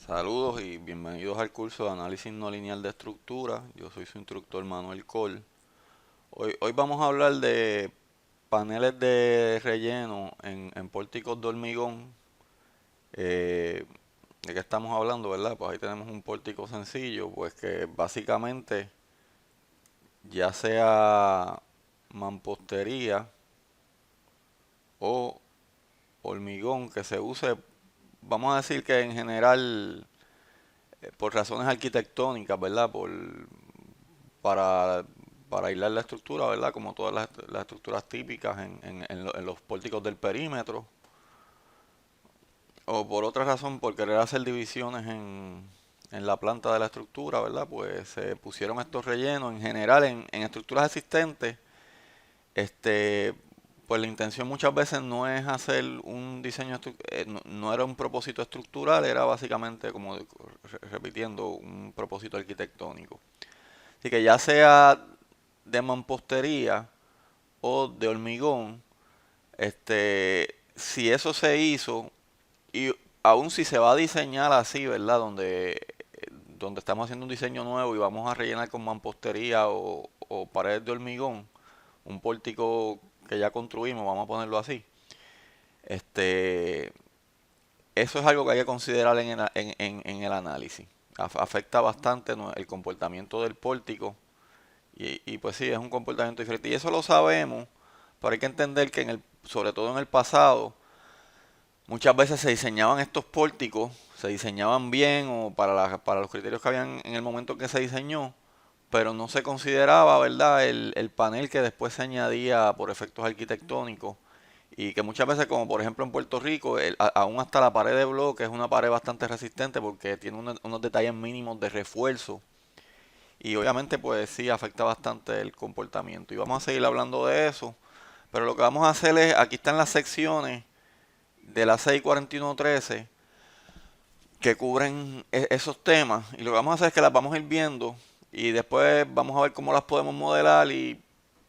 Saludos y bienvenidos al curso de análisis no lineal de estructura. Yo soy su instructor Manuel Col. Hoy vamos a hablar de paneles de relleno en pórticos de hormigón. Eh, ¿De qué estamos hablando, verdad? Pues ahí tenemos un pórtico sencillo, pues que básicamente ya sea mampostería o hormigón que se use, vamos a decir que en general por razones arquitectónicas, ¿verdad? Para, para aislar la estructura, ¿verdad? Como todas las estructuras típicas en los pórticos del perímetro. O por otra razón, por querer hacer divisiones en la planta de la estructura, ¿verdad? Pues se pusieron estos rellenos. En general, en estructuras existentes, este, pues la intención muchas veces no es hacer un diseño, no era un propósito estructural, era básicamente, como repitiendo, un propósito arquitectónico. Así que ya sea de mampostería o de hormigón, si eso se hizo, y aún si se va a diseñar así, ¿verdad? Donde estamos haciendo un diseño nuevo y vamos a rellenar con mampostería o paredes de hormigón, un pórtico que ya construimos, vamos a ponerlo así. Este, Eso es algo que hay que considerar en el análisis. Afecta bastante el comportamiento del pórtico y pues sí, es un comportamiento diferente. Y eso lo sabemos, pero hay que entender que sobre todo en el pasado, muchas veces se diseñaban estos pórticos, se diseñaban bien o para los criterios que habían en el momento en que se diseñó, pero no se consideraba, ¿verdad?, el panel que después se añadía por efectos arquitectónicos y que muchas veces, como por ejemplo en Puerto Rico, aún hasta la pared de bloque es una pared bastante resistente porque tiene unos detalles mínimos de refuerzo y obviamente pues sí afecta bastante el comportamiento. Y vamos a seguir hablando de eso, pero lo que vamos a hacer es, aquí están las secciones de la 64113 que cubren esos temas y lo que vamos a hacer es que las vamos a ir viendo y después vamos a ver cómo las podemos modelar y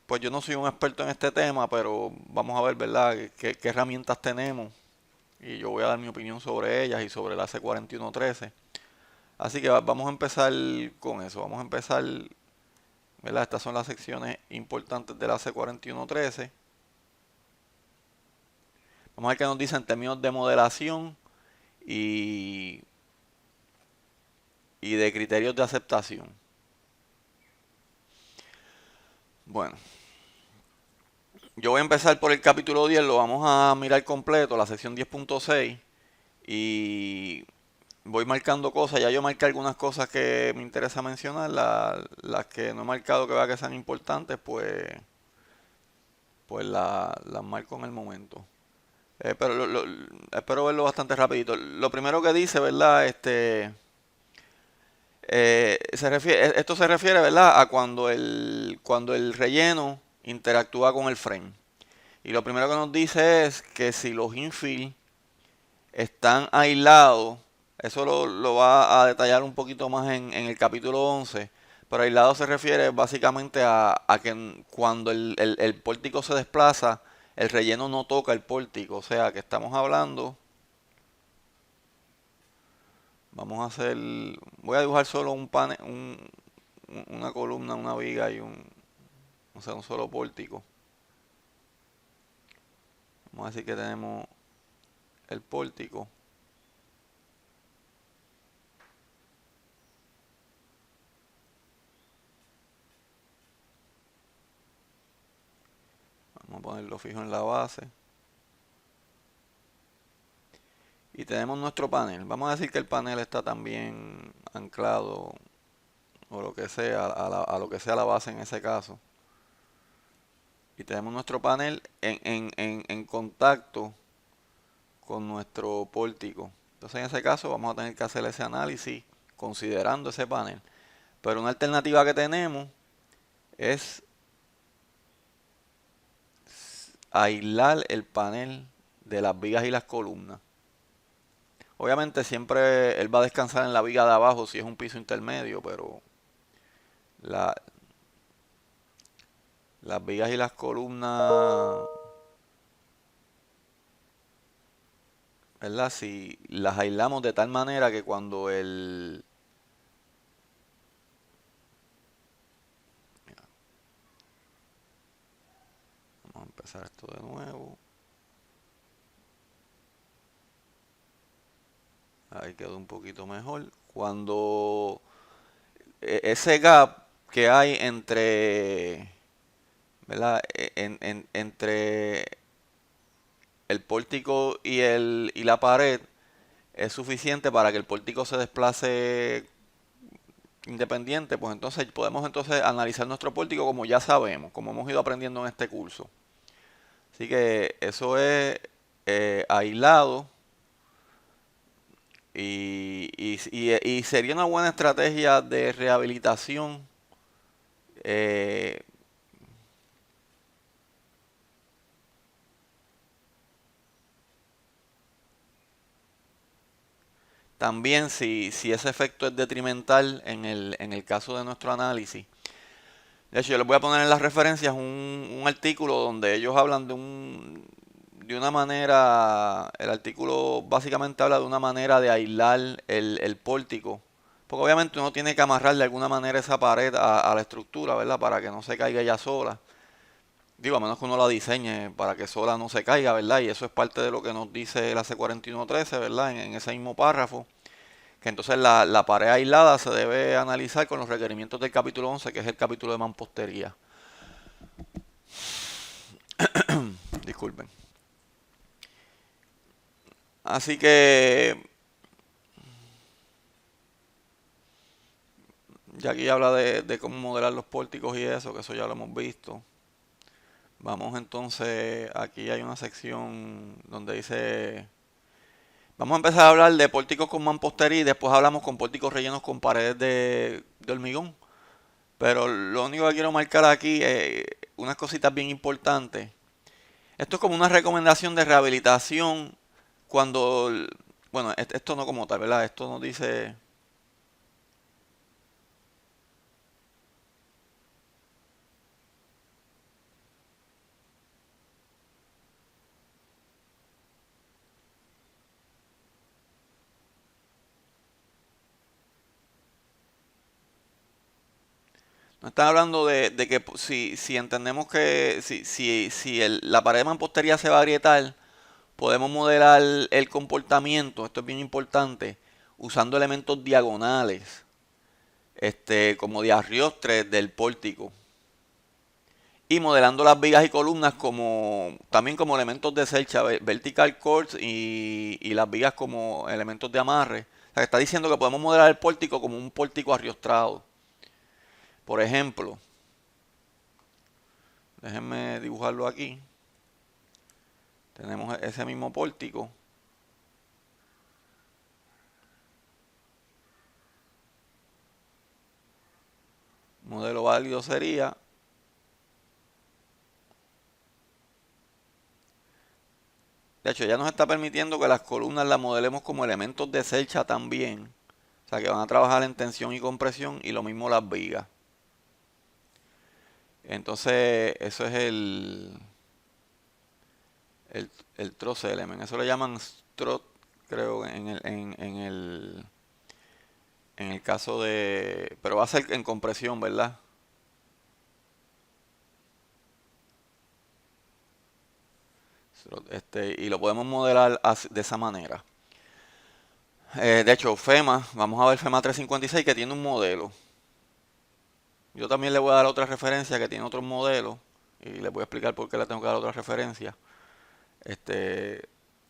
pues yo no soy un experto en este tema, pero vamos a ver, ¿verdad?, qué herramientas tenemos y yo voy a dar mi opinión sobre ellas y sobre la C4113. Así que vamos a empezar con eso, vamos a empezar, ¿verdad? Estas son las secciones importantes de la C4113. Vamos a ver qué nos dice en términos de modelación y, y de criterios de aceptación. Bueno, yo voy a empezar por el capítulo 10, lo vamos a mirar completo, la sección 10.6, y voy marcando cosas. Ya yo marqué algunas cosas que me interesa mencionar, las que no he marcado que vea que sean importantes, pues las marco en el momento. Pero espero verlo bastante rapidito. Lo primero que dice, ¿verdad? Esto se refiere, ¿verdad?, a cuando el relleno interactúa con el frame. Y lo primero que nos dice es que si los infill están aislados, eso lo va a detallar un poquito más en el capítulo 11, pero aislado se refiere básicamente a que cuando el pórtico se desplaza, el relleno no toca el pórtico, o sea que estamos hablando, vamos a hacer, voy a dibujar solo un panel, una columna, una viga y o sea, un solo pórtico. Vamos a decir que tenemos el pórtico. Vamos a ponerlo fijo en la base. Y tenemos nuestro panel. Vamos a decir que el panel está también anclado o lo que sea, a lo que sea la base en ese caso. Y tenemos nuestro panel en contacto con nuestro pórtico. Entonces en ese caso vamos a tener que hacer ese análisis considerando ese panel. Pero una alternativa que tenemos es aislar el panel de las vigas y las columnas. Obviamente siempre él va a descansar en la viga de abajo si es un piso intermedio, pero la, las vigas y las columnas ¿verdad? Si las aislamos de tal manera que cuando vamos a empezar esto de nuevo. Ahí quedó un poquito mejor. Cuando ese gap que hay entre, ¿verdad? Entre el pórtico y la pared es suficiente para que el pórtico se desplace independiente, pues entonces podemos entonces analizar nuestro pórtico como ya sabemos, como hemos ido aprendiendo en este curso. Así que eso es aislado y sería una buena estrategia de rehabilitación. eh, También si ese efecto es detrimental en el caso de nuestro análisis. De hecho, yo les voy a poner en las referencias un artículo donde ellos hablan de una manera, el artículo básicamente habla de una manera de aislar el pórtico. Porque obviamente uno tiene que amarrar de alguna manera esa pared a la estructura, ¿verdad? Para que no se caiga ella sola. Digo, a menos que uno la diseñe para que sola no se caiga, ¿verdad? Y eso es parte de lo que nos dice la C4113, ¿verdad? En ese mismo párrafo. Que entonces la pared aislada se debe analizar con los requerimientos del capítulo 11, que es el capítulo de mampostería. Disculpen. Así que ya aquí habla de cómo modelar los pórticos y eso, que eso ya lo hemos visto. Vamos entonces, aquí hay una sección donde dice, vamos a empezar a hablar de pórticos con mampostería y después hablamos con pórticos rellenos con paredes de hormigón. Pero lo único que quiero marcar aquí es unas cositas bien importantes. Esto es como una recomendación de rehabilitación cuando, bueno, esto no como tal, ¿verdad? Esto nos dice, nos están hablando de que si entendemos que si la pared de mampostería se va a agrietar, podemos modelar el comportamiento, esto es bien importante, usando elementos diagonales, como diarriostres del pórtico. Y modelando las vigas y columnas también como elementos de celcha, vertical chords y las vigas como elementos de amarre. O sea, que está diciendo que podemos modelar el pórtico como un pórtico arriostrado. Por ejemplo, déjenme dibujarlo aquí. Tenemos ese mismo pórtico. Modelo válido sería, de hecho ya nos está permitiendo que las columnas las modelemos como elementos de celcha también. O sea que van a trabajar en tensión y compresión y lo mismo las vigas. Entonces eso es el truss element. Eso le llaman strut, creo, en el caso de... Pero va a ser en compresión, ¿verdad? Y lo podemos modelar de esa manera. De hecho, FEMA, vamos a ver FEMA 356 que tiene un modelo. Yo también le voy a dar otra referencia que tiene otro modelo y les voy a explicar por qué le tengo que dar otra referencia. Este,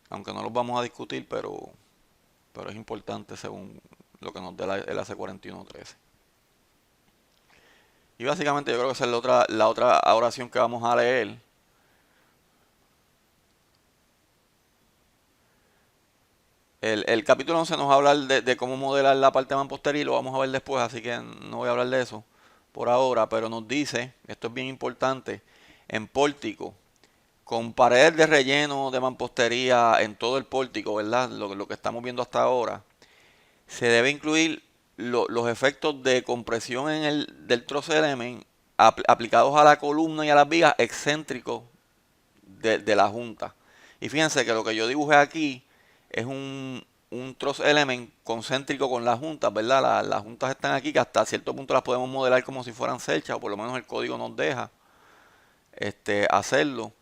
Aunque no los vamos a discutir, pero es importante según lo que nos dé el AC4113. Y básicamente yo creo que esa es la otra oración que vamos a leer. El capítulo 11 nos va a hablar de cómo modelar la parte mampostería y lo vamos a ver después, así que no voy a hablar de eso por ahora, pero nos dice, esto es bien importante, en pórtico, con paredes de relleno de mampostería en todo el pórtico, ¿verdad? Lo que estamos viendo hasta ahora, se debe incluir los efectos de compresión del truss element aplicados a la columna y a las vigas excéntricos de la junta. Y fíjense que lo que yo dibujé aquí es un truss element concéntrico con las juntas, ¿verdad? Las juntas están aquí que hasta cierto punto las podemos modelar como si fueran celchas, o por lo menos el código nos deja hacerlo.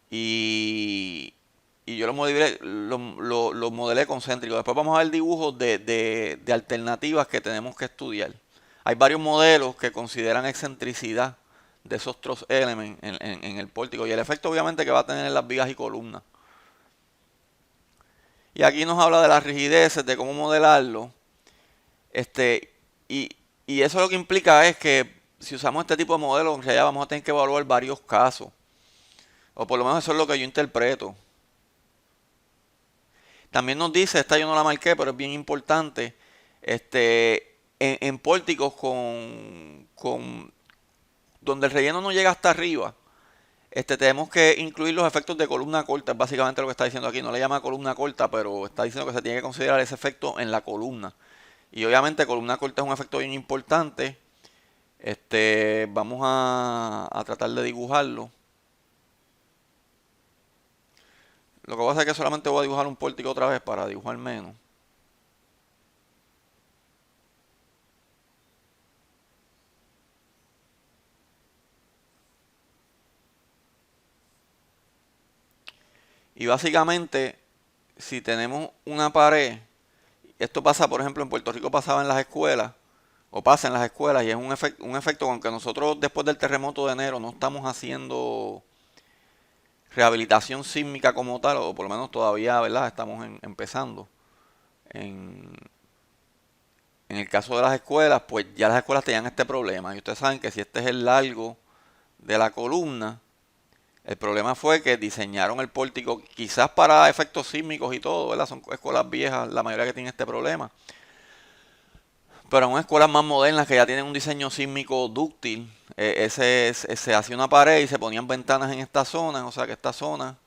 Y, y yo lo modelé concéntrico. Después vamos a ver dibujos de alternativas que tenemos que estudiar. Hay varios modelos que consideran excentricidad de esos truss elements en el pórtico y el efecto obviamente que va a tener en las vigas y columnas. Y aquí nos habla de las rigideces, de cómo modelarlo. Este, y, y eso lo que implica es que si usamos este tipo de modelos, en realidad vamos a tener que evaluar varios casos. O por lo menos eso es lo que yo interpreto. También nos dice, esta yo no la marqué, pero es bien importante, en pórticos con donde el relleno no llega hasta arriba, tenemos que incluir los efectos de columna corta, es básicamente lo que está diciendo aquí. No le llama columna corta, pero está diciendo que se tiene que considerar ese efecto en la columna. Y obviamente columna corta es un efecto bien importante. Vamos a tratar de dibujarlo. Lo que voy a hacer es que solamente voy a dibujar un pórtico otra vez para dibujar menos. Y básicamente, si tenemos una pared, esto pasa, por ejemplo, en Puerto Rico pasaba en las escuelas, o pasa en las escuelas, y es un efecto, aunque nosotros después del terremoto de enero no estamos haciendo rehabilitación sísmica como tal, o por lo menos todavía, ¿verdad? Estamos empezando. En, en el caso de las escuelas, pues ya las escuelas tenían este problema. Y ustedes saben que si este es el largo de la columna, el problema fue que diseñaron el pórtico quizás para efectos sísmicos y todo, ¿verdad? Son escuelas viejas, la mayoría que tienen este problema. Pero en escuelas más modernas que ya tienen un diseño sísmico dúctil, se hacía una pared y se ponían ventanas en esta zona, o sea que esta zona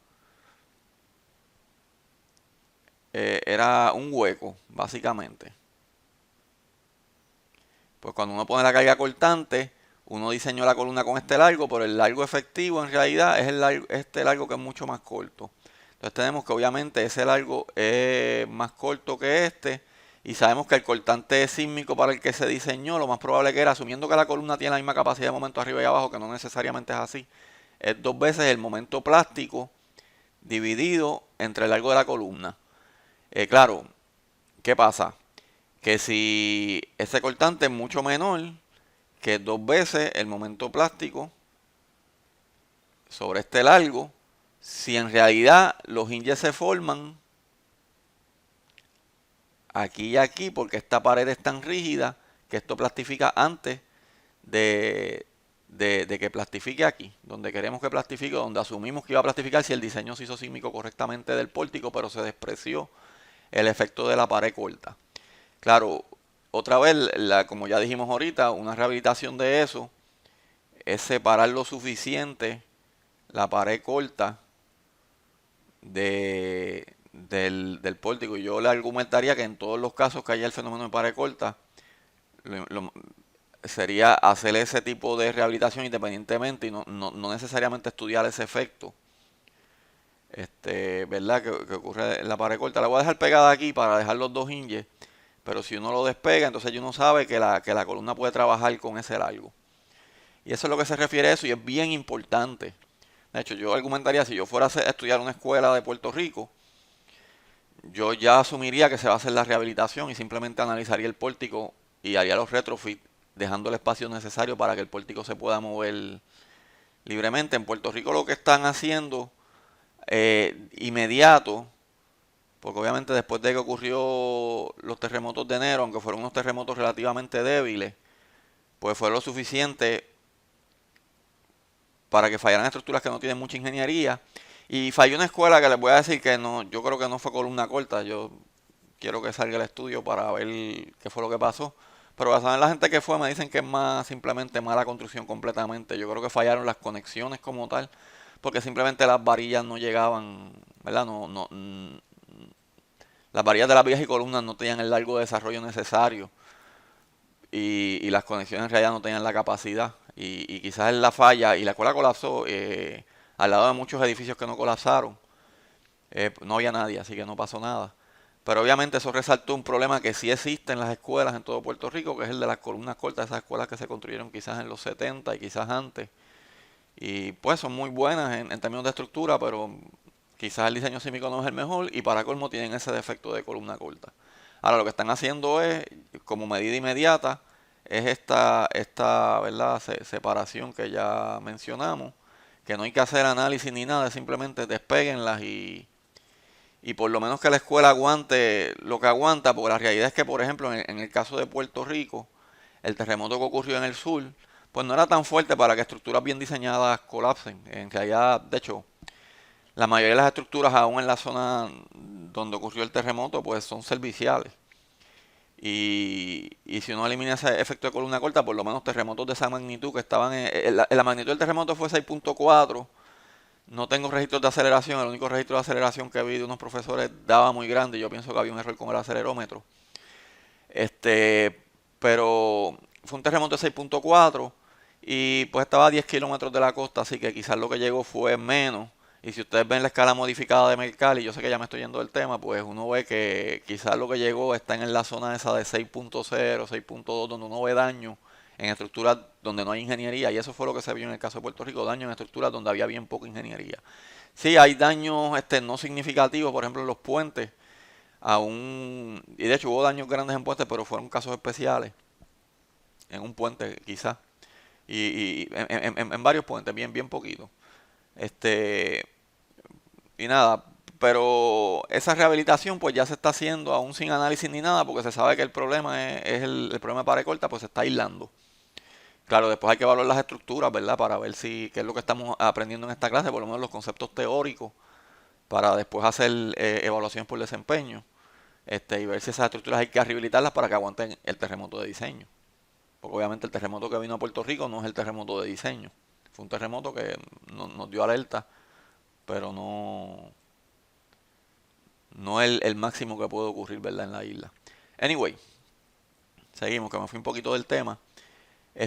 era un hueco, básicamente. Pues cuando uno pone la carga cortante, uno diseñó la columna con este largo, pero el largo efectivo en realidad es este largo que es mucho más corto. Entonces tenemos que obviamente ese largo es más corto que este. Y sabemos que el cortante sísmico para el que se diseñó, lo más probable que era, asumiendo que la columna tiene la misma capacidad de momento arriba y abajo, que no necesariamente es así, es dos veces el momento plástico dividido entre el largo de la columna. Claro, ¿qué pasa? Que si ese cortante es mucho menor que dos veces el momento plástico sobre este largo, si en realidad los hinges se forman aquí y aquí, porque esta pared es tan rígida que esto plastifica antes de, de que plastifique aquí, donde queremos que plastifique, donde asumimos que iba a plastificar si el diseño se hizo sísmico correctamente del pórtico, pero se despreció el efecto de la pared corta. Claro, otra vez, como ya dijimos ahorita, una rehabilitación de eso es separar lo suficiente la pared corta del pórtico. Y yo le argumentaría que en todos los casos que haya el fenómeno de pared corta, lo, sería hacer ese tipo de rehabilitación independientemente y no necesariamente estudiar ese efecto. ¿Verdad? Que ocurre en la pared corta. La voy a dejar pegada aquí para dejar los dos hinges. Pero si uno lo despega, entonces uno sabe que la columna puede trabajar con ese largo. Y eso es lo que se refiere a eso y es bien importante. De hecho, yo argumentaría, si yo fuera a estudiar una escuela de Puerto Rico, yo ya asumiría que se va a hacer la rehabilitación y simplemente analizaría el pórtico y haría los retrofit, dejando el espacio necesario para que el pórtico se pueda mover libremente. En Puerto Rico lo que están haciendo inmediato, porque obviamente después de que ocurrió los terremotos de enero, aunque fueron unos terremotos relativamente débiles, pues fue lo suficiente para que fallaran estructuras que no tienen mucha ingeniería. Y falló una escuela que les voy a decir que no, yo creo que no fue columna corta. Yo quiero que salga el estudio para ver qué fue lo que pasó. Pero basado en la gente que fue, me dicen que es más simplemente mala construcción completamente. Yo creo que fallaron las conexiones como tal, porque simplemente las varillas no llegaban, ¿verdad? Las varillas de las vías y columnas no tenían el largo de desarrollo necesario y las conexiones en realidad no tenían la capacidad. Y quizás es la falla y la escuela colapsó al lado de muchos edificios que no colapsaron. No había nadie, así que no pasó nada. Pero obviamente eso resaltó un problema que sí existe en las escuelas en todo Puerto Rico, que es el de las columnas cortas, esas escuelas que se construyeron quizás en los 70 y quizás antes. Y pues son muy buenas en términos de estructura, pero quizás el diseño sísmico no es el mejor y para colmo tienen ese defecto de columna corta. Ahora lo que están haciendo es, como medida inmediata, es esta ¿verdad? Separación que ya mencionamos, que no hay que hacer análisis ni nada, simplemente despéguenlas y por lo menos que la escuela aguante lo que aguanta, porque la realidad es que, por ejemplo, en el caso de Puerto Rico, el terremoto que ocurrió en el sur, pues no era tan fuerte para que estructuras bien diseñadas colapsen. En realidad, de hecho, la mayoría de las estructuras, aún en la zona donde ocurrió el terremoto, pues son serviciales. Y si uno elimina ese efecto de columna corta, por lo menos terremotos de esa magnitud que estaban la magnitud del terremoto fue 6.4. No tengo registros de aceleración, el único registro de aceleración que vi de unos profesores daba muy grande. Yo pienso que había un error con el acelerómetro. Este, pero fue un terremoto de 6.4 y pues estaba a 10 kilómetros de la costa, así que quizás lo que llegó fue menos. Y si ustedes ven la escala modificada de Mercalli, yo sé que ya me estoy yendo del tema, pues uno ve que quizás lo que llegó está en la zona esa de 6.0, 6.2, donde uno ve daño en estructuras donde no hay ingeniería. Y eso fue lo que se vio en el caso de Puerto Rico, daño en estructuras donde había bien poca ingeniería. Sí, hay daños no significativos, por ejemplo en los puentes, y de hecho hubo daños grandes en puentes, pero fueron casos especiales, en un puente quizás, y en varios puentes, bien, bien poquito. Este, y nada, pero esa rehabilitación pues ya se está haciendo aún sin análisis ni nada, porque se sabe que el problema es el problema de pared corta, pues se está aislando. Claro, después hay que evaluar las estructuras, ¿verdad? Para ver si qué es lo que estamos aprendiendo en esta clase, por lo menos los conceptos teóricos, para después hacer evaluaciones por desempeño. Y ver si esas estructuras hay que rehabilitarlas para que aguanten el terremoto de diseño. Porque obviamente el terremoto que vino a Puerto Rico no es el terremoto de diseño. Fue un terremoto que nos dio alerta, pero no el máximo que puede ocurrir, ¿verdad? En la isla. Anyway, seguimos, que me fui un poquito del tema.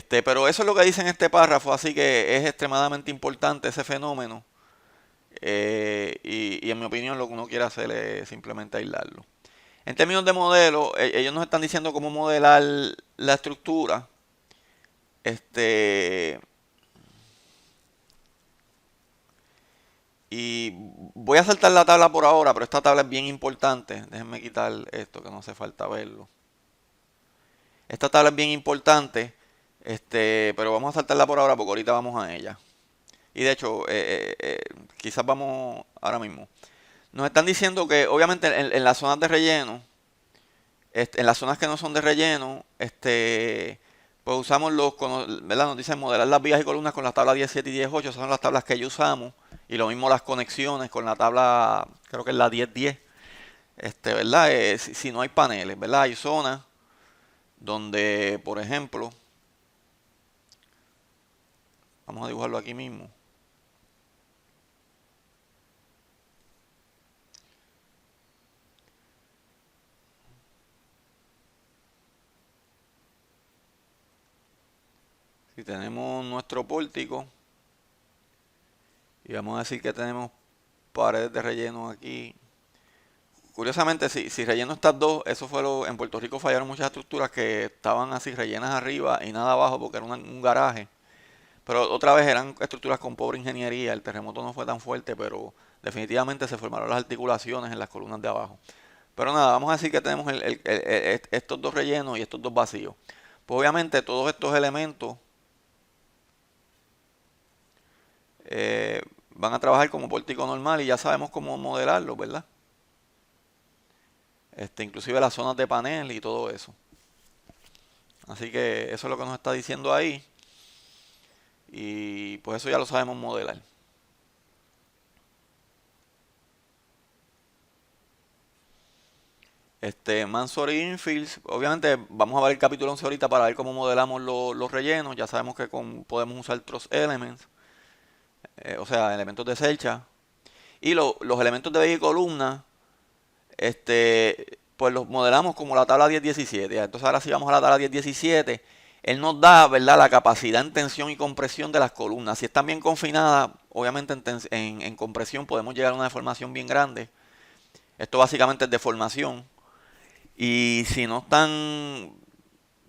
Pero eso es lo que dice en este párrafo, así que es extremadamente importante ese fenómeno. Y en mi opinión lo que uno quiere hacer es simplemente aislarlo. En términos de modelo, ellos nos están diciendo cómo modelar la estructura. Este, y voy a saltar la tabla por ahora, pero esta tabla es bien importante. Déjenme quitar esto que no hace falta verlo. Esta tabla es bien importante, pero vamos a saltarla por ahora porque ahorita vamos a ella. Y de hecho, quizás vamos ahora mismo. Nos están diciendo que obviamente en las zonas de relleno, en las zonas que no son de relleno, pues usamos ¿verdad? Nos dicen modelar las vías y columnas con las tablas 17 y 18, esas son las tablas que ellos usamos, y lo mismo las conexiones con la tabla, creo que es la 1010, ¿verdad? Si no hay paneles, ¿verdad? Hay zonas donde, por ejemplo, vamos a dibujarlo aquí mismo. Si tenemos nuestro pórtico y vamos a decir que tenemos paredes de relleno aquí. Curiosamente, si relleno estas dos, eso fue en Puerto Rico fallaron muchas estructuras que estaban así rellenas arriba y nada abajo porque era un garaje. Pero otra vez eran estructuras con pobre ingeniería, el terremoto no fue tan fuerte, pero definitivamente se formaron las articulaciones en las columnas de abajo. Pero nada, vamos a decir que tenemos estos dos rellenos y estos dos vacíos. Pues obviamente todos estos elementos van a trabajar como pórtico normal y ya sabemos cómo modelarlo, ¿verdad? Inclusive las zonas de panel y todo eso. Así que eso es lo que nos está diciendo ahí. Y pues eso ya lo sabemos modelar. Mansory Infields, obviamente vamos a ver el capítulo 11 ahorita para ver cómo modelamos los rellenos. Ya sabemos que podemos usar Truss Elements, o sea, elementos de celcha. Y los elementos de valla y columna, pues los modelamos como la tabla 1017. Entonces ahora si vamos a la tabla 1017, él nos da, ¿verdad?, la capacidad en tensión y compresión de las columnas. Si están bien confinadas, obviamente en compresión podemos llegar a una deformación bien grande. Esto básicamente es deformación. Y si no están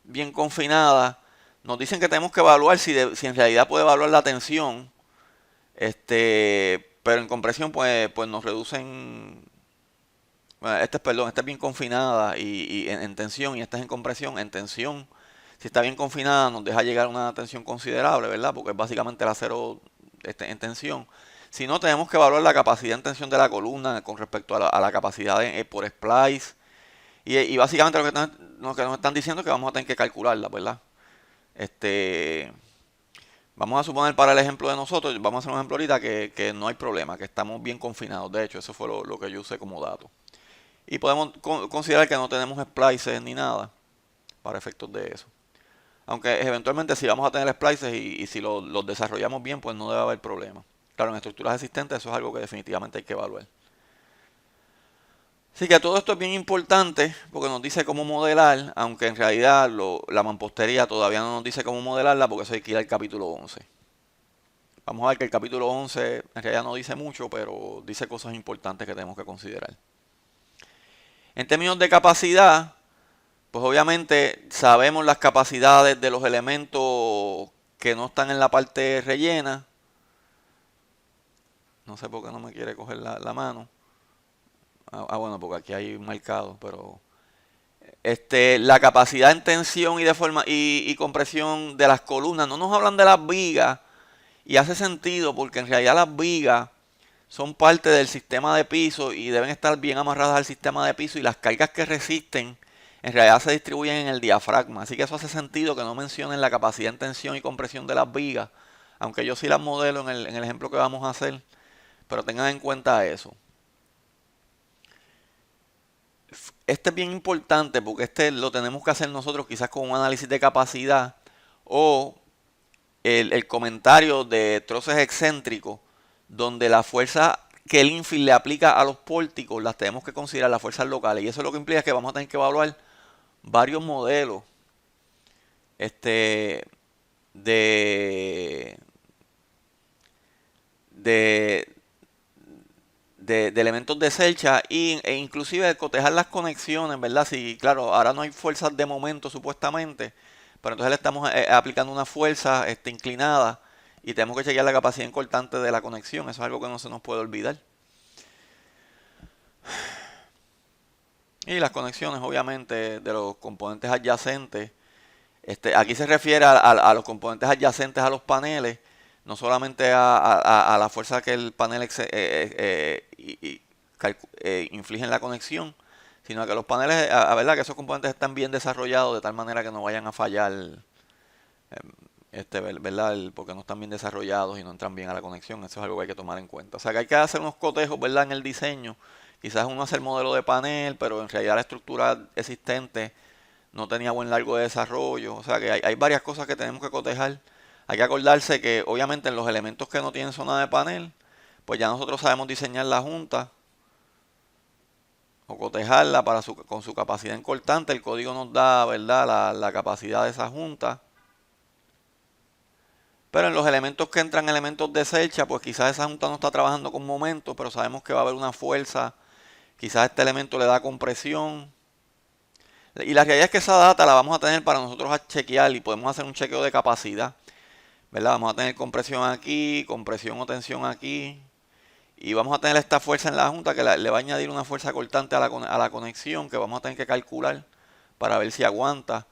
bien confinadas, nos dicen que tenemos que evaluar si en realidad puede evaluar la tensión. Pero en compresión pues nos reducen. Bueno, esta es bien confinada y en tensión, y esta es en compresión. En tensión, si está bien confinada, nos deja llegar a una tensión considerable, ¿verdad? Porque es básicamente el acero en tensión. Si no, tenemos que evaluar la capacidad en tensión de la columna con respecto a la capacidad por splice. Y básicamente lo que nos están diciendo es que vamos a tener que calcularla, ¿verdad? Este, Vamos a suponer para el ejemplo de nosotros, vamos a hacer un ejemplo ahorita que no hay problema, que estamos bien confinados. De hecho, eso fue lo que yo usé como dato. Y podemos considerar que no tenemos splices ni nada para efectos de eso. Aunque eventualmente si vamos a tener splices y si los desarrollamos bien, pues no debe haber problema. Claro, en estructuras existentes eso es algo que definitivamente hay que evaluar. Así que todo esto es bien importante porque nos dice cómo modelar, aunque en realidad la mampostería todavía no nos dice cómo modelarla porque eso hay que ir al capítulo 11. Vamos a ver que el capítulo 11 en realidad no dice mucho, pero dice cosas importantes que tenemos que considerar. En términos de capacidad, pues obviamente sabemos las capacidades de los elementos que no están en la parte rellena. No sé por qué no me quiere coger la mano. Bueno, porque aquí hay un marcado, pero la capacidad en tensión y compresión de las columnas, no nos hablan de las vigas, y hace sentido porque en realidad las vigas son parte del sistema de piso y deben estar bien amarradas al sistema de piso, y las cargas que resisten en realidad se distribuyen en el diafragma. Así que eso hace sentido que no mencionen la capacidad en tensión y compresión de las vigas, aunque yo sí las modelo en el ejemplo que vamos a hacer, pero tengan en cuenta eso. Este es bien importante porque lo tenemos que hacer nosotros quizás con un análisis de capacidad o el comentario de troces excéntricos, donde la fuerza que el infill le aplica a los pórticos las tenemos que considerar las fuerzas locales. Y eso lo que implica que vamos a tener que evaluar varios modelos este, de, de, de elementos de celcha e inclusive de cotejar las conexiones, ¿verdad? Si, claro, ahora no hay fuerzas de momento supuestamente, pero entonces le estamos aplicando una fuerza inclinada y tenemos que chequear la capacidad cortante de la conexión. Eso es algo que no se nos puede olvidar. Y las conexiones, obviamente, de los componentes adyacentes. Aquí se refiere a los componentes adyacentes a los paneles, no solamente a la fuerza que el panel inflige en la conexión, sino a que los paneles, verdad que esos componentes están bien desarrollados de tal manera que no vayan a fallar, ¿verdad? Porque no están bien desarrollados y no entran bien a la conexión. Eso es algo que hay que tomar en cuenta. O sea que hay que hacer unos cotejos, ¿verdad? En el diseño. Quizás uno hace el modelo de panel, pero en realidad la estructura existente no tenía buen largo de desarrollo. O sea que hay varias cosas que tenemos que cotejar. Hay que acordarse que obviamente en los elementos que no tienen zona de panel, pues ya nosotros sabemos diseñar la junta o cotejarla con su capacidad en cortante. El código nos da, ¿verdad?, la capacidad de esa junta. Pero en los elementos que entran elementos de celcha, pues quizás esa junta no está trabajando con momentos, pero sabemos que va a haber una fuerza. Quizás este elemento le da compresión. Y la realidad es que esa data la vamos a tener para nosotros chequear y podemos hacer un chequeo de capacidad, ¿verdad? Vamos a tener compresión aquí, compresión o tensión aquí. Y vamos a tener esta fuerza en la junta que le va a añadir una fuerza cortante a la conexión que vamos a tener que calcular para ver si aguanta.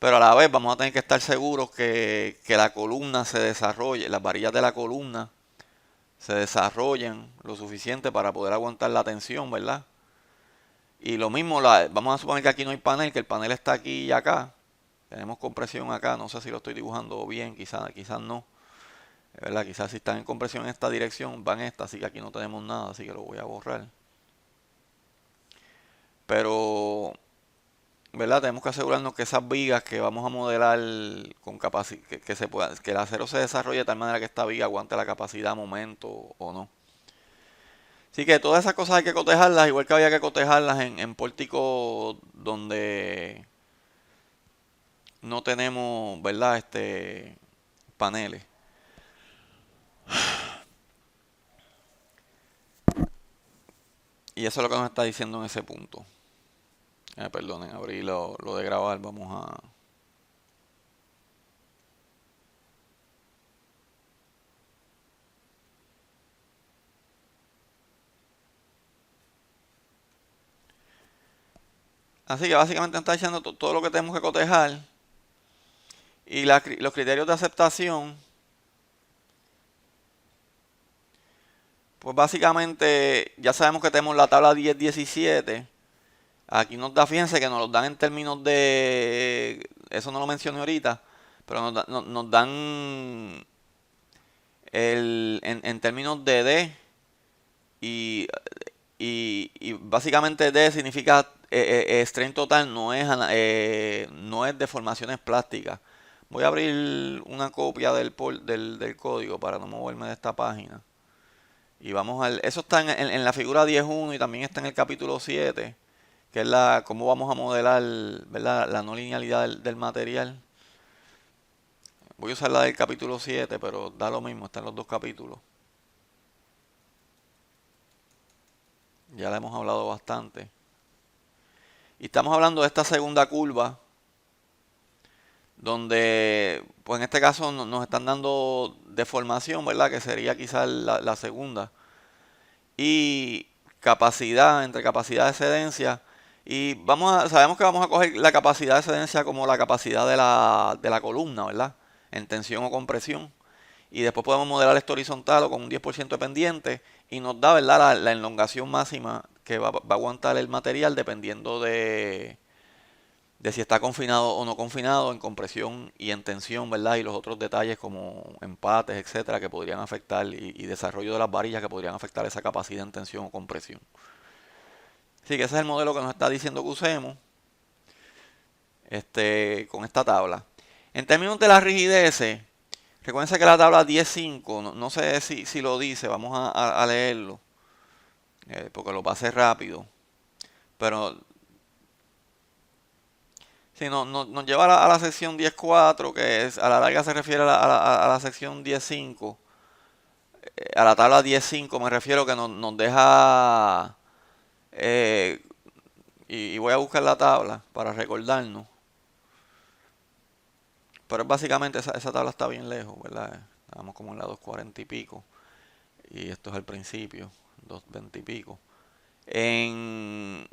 Pero a la vez vamos a tener que estar seguros que la columna se desarrolle, las varillas de la columna se desarrollen lo suficiente para poder aguantar la tensión, ¿verdad? Y lo mismo, vamos a suponer que aquí no hay panel, que el panel está aquí y acá. Tenemos compresión acá, no sé si lo estoy dibujando bien, quizás no. ¿Verdad? Quizás si están en compresión en esta dirección, van esta, así que aquí no tenemos nada, así que lo voy a borrar. Pero, ¿verdad? Tenemos que asegurarnos que esas vigas que vamos a modelar con capacidad, que el acero se desarrolle de tal manera que esta viga aguante la capacidad, momento o no. Así que todas esas cosas hay que cotejarlas, igual que había que cotejarlas en pórticos donde no tenemos, ¿verdad? Paneles. Y eso es lo que nos está diciendo en ese punto. Perdonen, abrí lo de grabar, vamos a... Así que básicamente nos está diciendo todo lo que tenemos que cotejar y los criterios de aceptación. Pues básicamente ya sabemos que tenemos la tabla 10-17. Aquí nos da, fíjense que nos lo dan en términos de, eso no lo mencioné ahorita, pero nos dan en términos de D y, y básicamente D significa strain total, no es deformaciones plásticas. Voy a abrir una copia del código para no moverme de esta página. Y vamos al, eso está en la figura 10.1 y también está en el capítulo 7, que es cómo vamos a modelar, ¿verdad?, la no linealidad del material. Voy a usar la del capítulo 7, pero da lo mismo, están los dos capítulos. Ya la hemos hablado bastante. Y estamos hablando de esta segunda curva, donde, pues en este caso nos están dando deformación, ¿verdad?, que sería quizás la segunda. Y capacidad, entre capacidad de excedencia. Y sabemos que vamos a coger la capacidad de excedencia como la capacidad de la columna, ¿verdad? En tensión o compresión. Y después podemos modelar esto horizontal o con un 10% de pendiente. Y nos da, ¿verdad?, la elongación máxima que va a aguantar el material dependiendo de si está confinado o no confinado en compresión y en tensión, ¿verdad? Y los otros detalles como empates, etcétera, que podrían afectar y desarrollo de las varillas que podrían afectar esa capacidad en tensión o compresión. Así que ese es el modelo que nos está diciendo que usemos con esta tabla. En términos de la rigidez, recuerden que la tabla 10.5, no sé si lo dice, vamos a leerlo, porque lo pasé rápido. Pero sí, nos lleva a la sección 10.4, que es a la larga se refiere a la sección 10.5. A la tabla 10.5 me refiero que nos deja, eh, y voy a buscar la tabla para recordarnos, pero básicamente esa tabla está bien lejos, ¿verdad? Estamos como en la 240 y pico, y esto es al principio, 220 y pico. En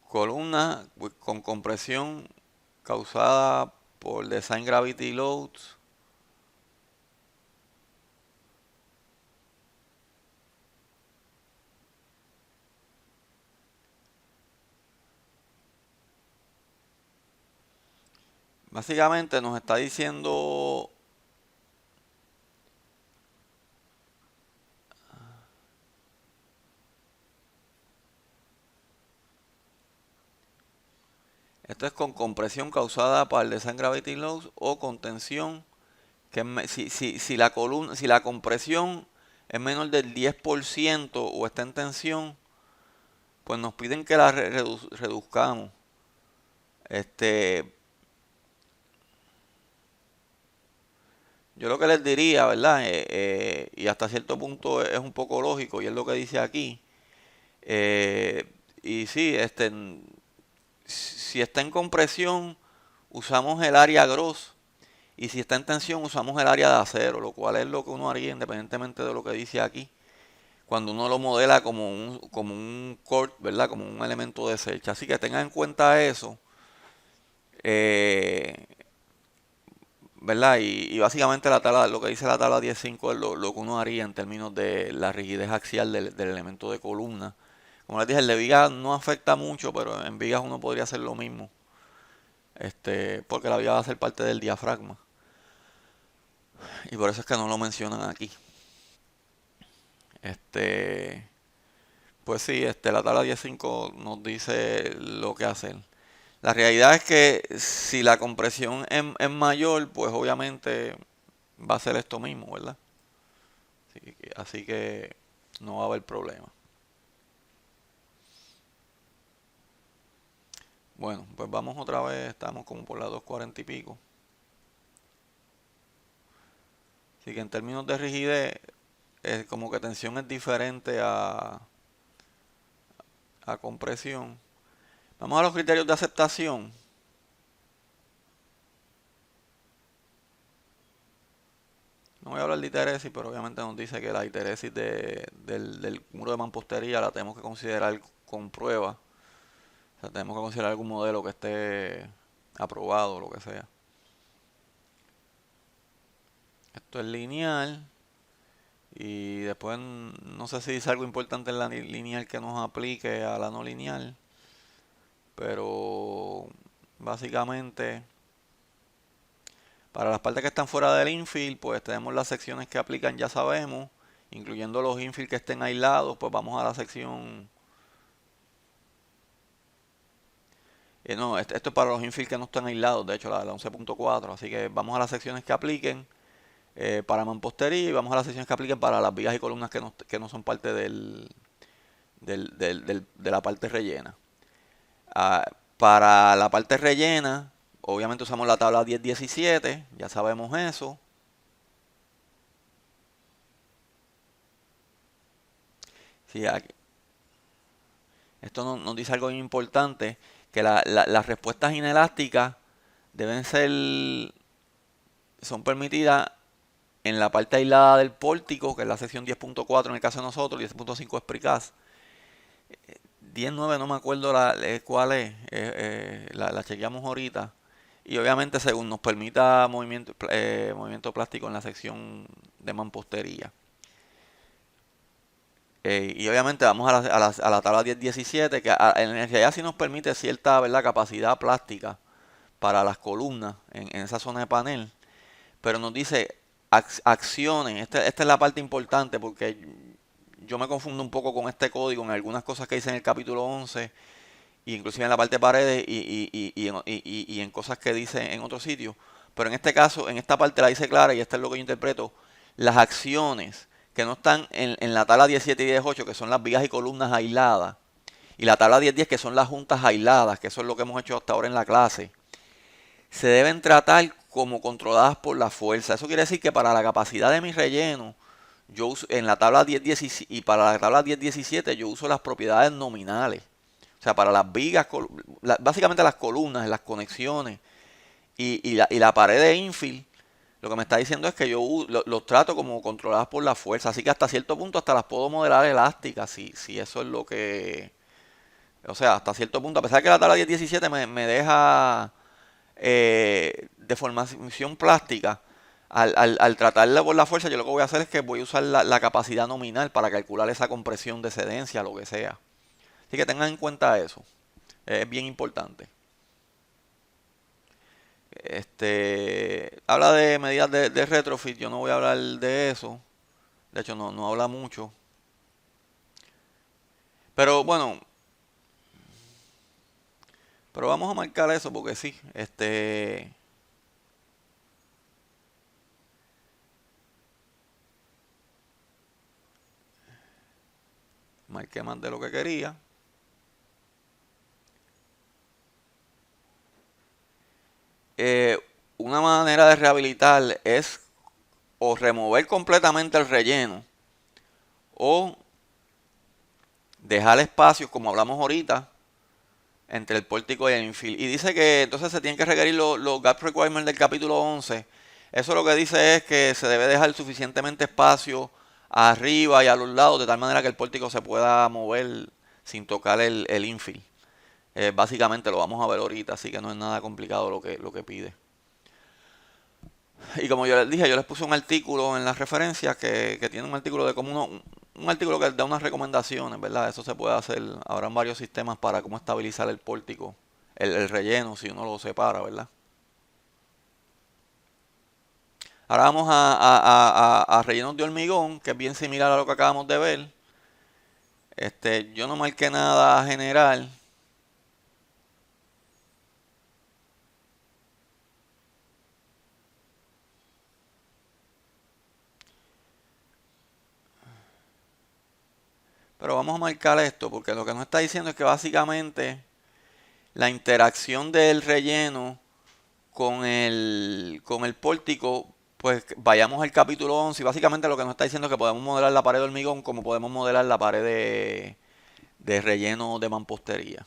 columna con compresión causada por design gravity loads. Básicamente nos está diciendo, esto es con compresión causada por el design gravity loads o con tensión, si la columna, si la compresión es menor del 10% o está en tensión, pues nos piden que la reduzcamos. Este, yo lo que les diría, ¿verdad? Y hasta cierto punto es un poco lógico, y es lo que dice aquí. Eh, y sí, si está en compresión, usamos el área gross. Y si está en tensión, usamos el área de acero, lo cual es lo que uno haría independientemente de lo que dice aquí. Cuando uno lo modela como un core, ¿verdad? Como un elemento de selcha. Así que tengan en cuenta eso. eh, ¿Verdad? Y básicamente lo que dice la tabla 10.5 es lo que uno haría en términos de la rigidez axial del elemento de columna. Como les dije, el de vigas no afecta mucho, pero en vigas uno podría hacer lo mismo. Porque la viga va a ser parte del diafragma. Y por eso es que no lo mencionan aquí. Este, pues sí, la tabla 10.5 nos dice lo que hacer. La realidad es que si la compresión es mayor, pues obviamente va a ser esto mismo, ¿verdad? Así que no va a haber problema. Bueno, pues vamos otra vez, estamos como por las 240 y pico. Así que en términos de rigidez, como que tensión es diferente a compresión. Vamos a los criterios de aceptación. No voy a hablar de histeresis, pero obviamente nos dice que la histeresis del muro de mampostería la tenemos que considerar con prueba. O sea, tenemos que considerar algún modelo que esté aprobado o lo que sea. Esto es lineal. Y después no sé si dice algo importante en la lineal que nos aplique a la no lineal. Pero básicamente para las partes que están fuera del infill, pues tenemos las secciones que aplican, ya sabemos, incluyendo los infill que estén aislados, pues vamos a la sección. No, esto es para los infill que no están aislados, de hecho la 11.4, así que vamos a las secciones que apliquen para mampostería y vamos a las secciones que apliquen para las vigas y columnas que no son parte de la parte rellena. Para la parte rellena, obviamente usamos la tabla 10-17, ya sabemos eso. Sí, esto nos dice algo importante, que las respuestas inelásticas deben ser, son permitidas en la parte aislada del pórtico, que es la sección 10.4 en el caso de nosotros, 10.5 es precast. 10.9 no me acuerdo cuál es, la chequeamos ahorita. Y obviamente según nos permita movimiento plástico en la sección de mampostería. Y obviamente vamos a la tabla 10-17, que en realidad sí nos permite cierta, ¿verdad?, capacidad plástica para las columnas en esa zona de panel. Pero nos dice acciones. Esta es la parte importante porque yo me confundo un poco con este código en algunas cosas que dice en el capítulo 11, e inclusive en la parte de paredes y en cosas que dice en otros sitios. Pero en este caso, en esta parte la dice clara y esto es lo que yo interpreto. Las acciones que no están en la tabla 17 y 18, que son las vigas y columnas aisladas, y la tabla 10.10, que son las juntas aisladas, que eso es lo que hemos hecho hasta ahora en la clase, se deben tratar como controladas por la fuerza. Eso quiere decir que para la capacidad de mi relleno, yo uso, en la tabla 10.17 y para la tabla 10.17 yo uso las propiedades nominales. O sea, para las vigas, básicamente las columnas, las conexiones y la pared de infill, lo que me está diciendo es que yo los trato como controladas por la fuerza. Así que hasta cierto punto hasta las puedo modelar elásticas, si eso es lo que... O sea, hasta cierto punto, a pesar de que la tabla 10.17 me deja deformación plástica, al tratarla por la fuerza, yo lo que voy a hacer es que voy a usar la capacidad nominal para calcular esa compresión de excedencia, lo que sea. Así que tengan en cuenta eso. Es bien importante. Habla de medidas de retrofit. Yo no voy a hablar de eso. De hecho, no habla mucho. Pero bueno, pero vamos a marcar eso porque sí. Marqué más de lo que quería. Eh, una manera de rehabilitar es o remover completamente el relleno o dejar espacios, como hablamos ahorita, entre el pórtico y el infill. Y dice que entonces se tienen que requerir los gap requirements del capítulo 11. Eso lo que dice es que se debe dejar suficientemente espacio arriba y a los lados, de tal manera que el pórtico se pueda mover sin tocar el infill. Básicamente lo vamos a ver ahorita, así que no es nada complicado lo que pide. Y como yo les dije, yo les puse un artículo en las referencias que tiene un artículo de cómo un artículo que da unas recomendaciones, ¿verdad? Eso se puede hacer. Habrán varios sistemas para cómo estabilizar el pórtico, el relleno, si uno lo separa, ¿verdad? Ahora vamos a rellenos de hormigón, que es bien similar a lo que acabamos de ver. Yo no marqué nada general. Pero vamos a marcar esto, porque lo que nos está diciendo es que básicamente la interacción del relleno con el pórtico Pues vayamos al capítulo 11 y básicamente lo que nos está diciendo es que podemos modelar la pared de hormigón como podemos modelar la pared de relleno de mampostería.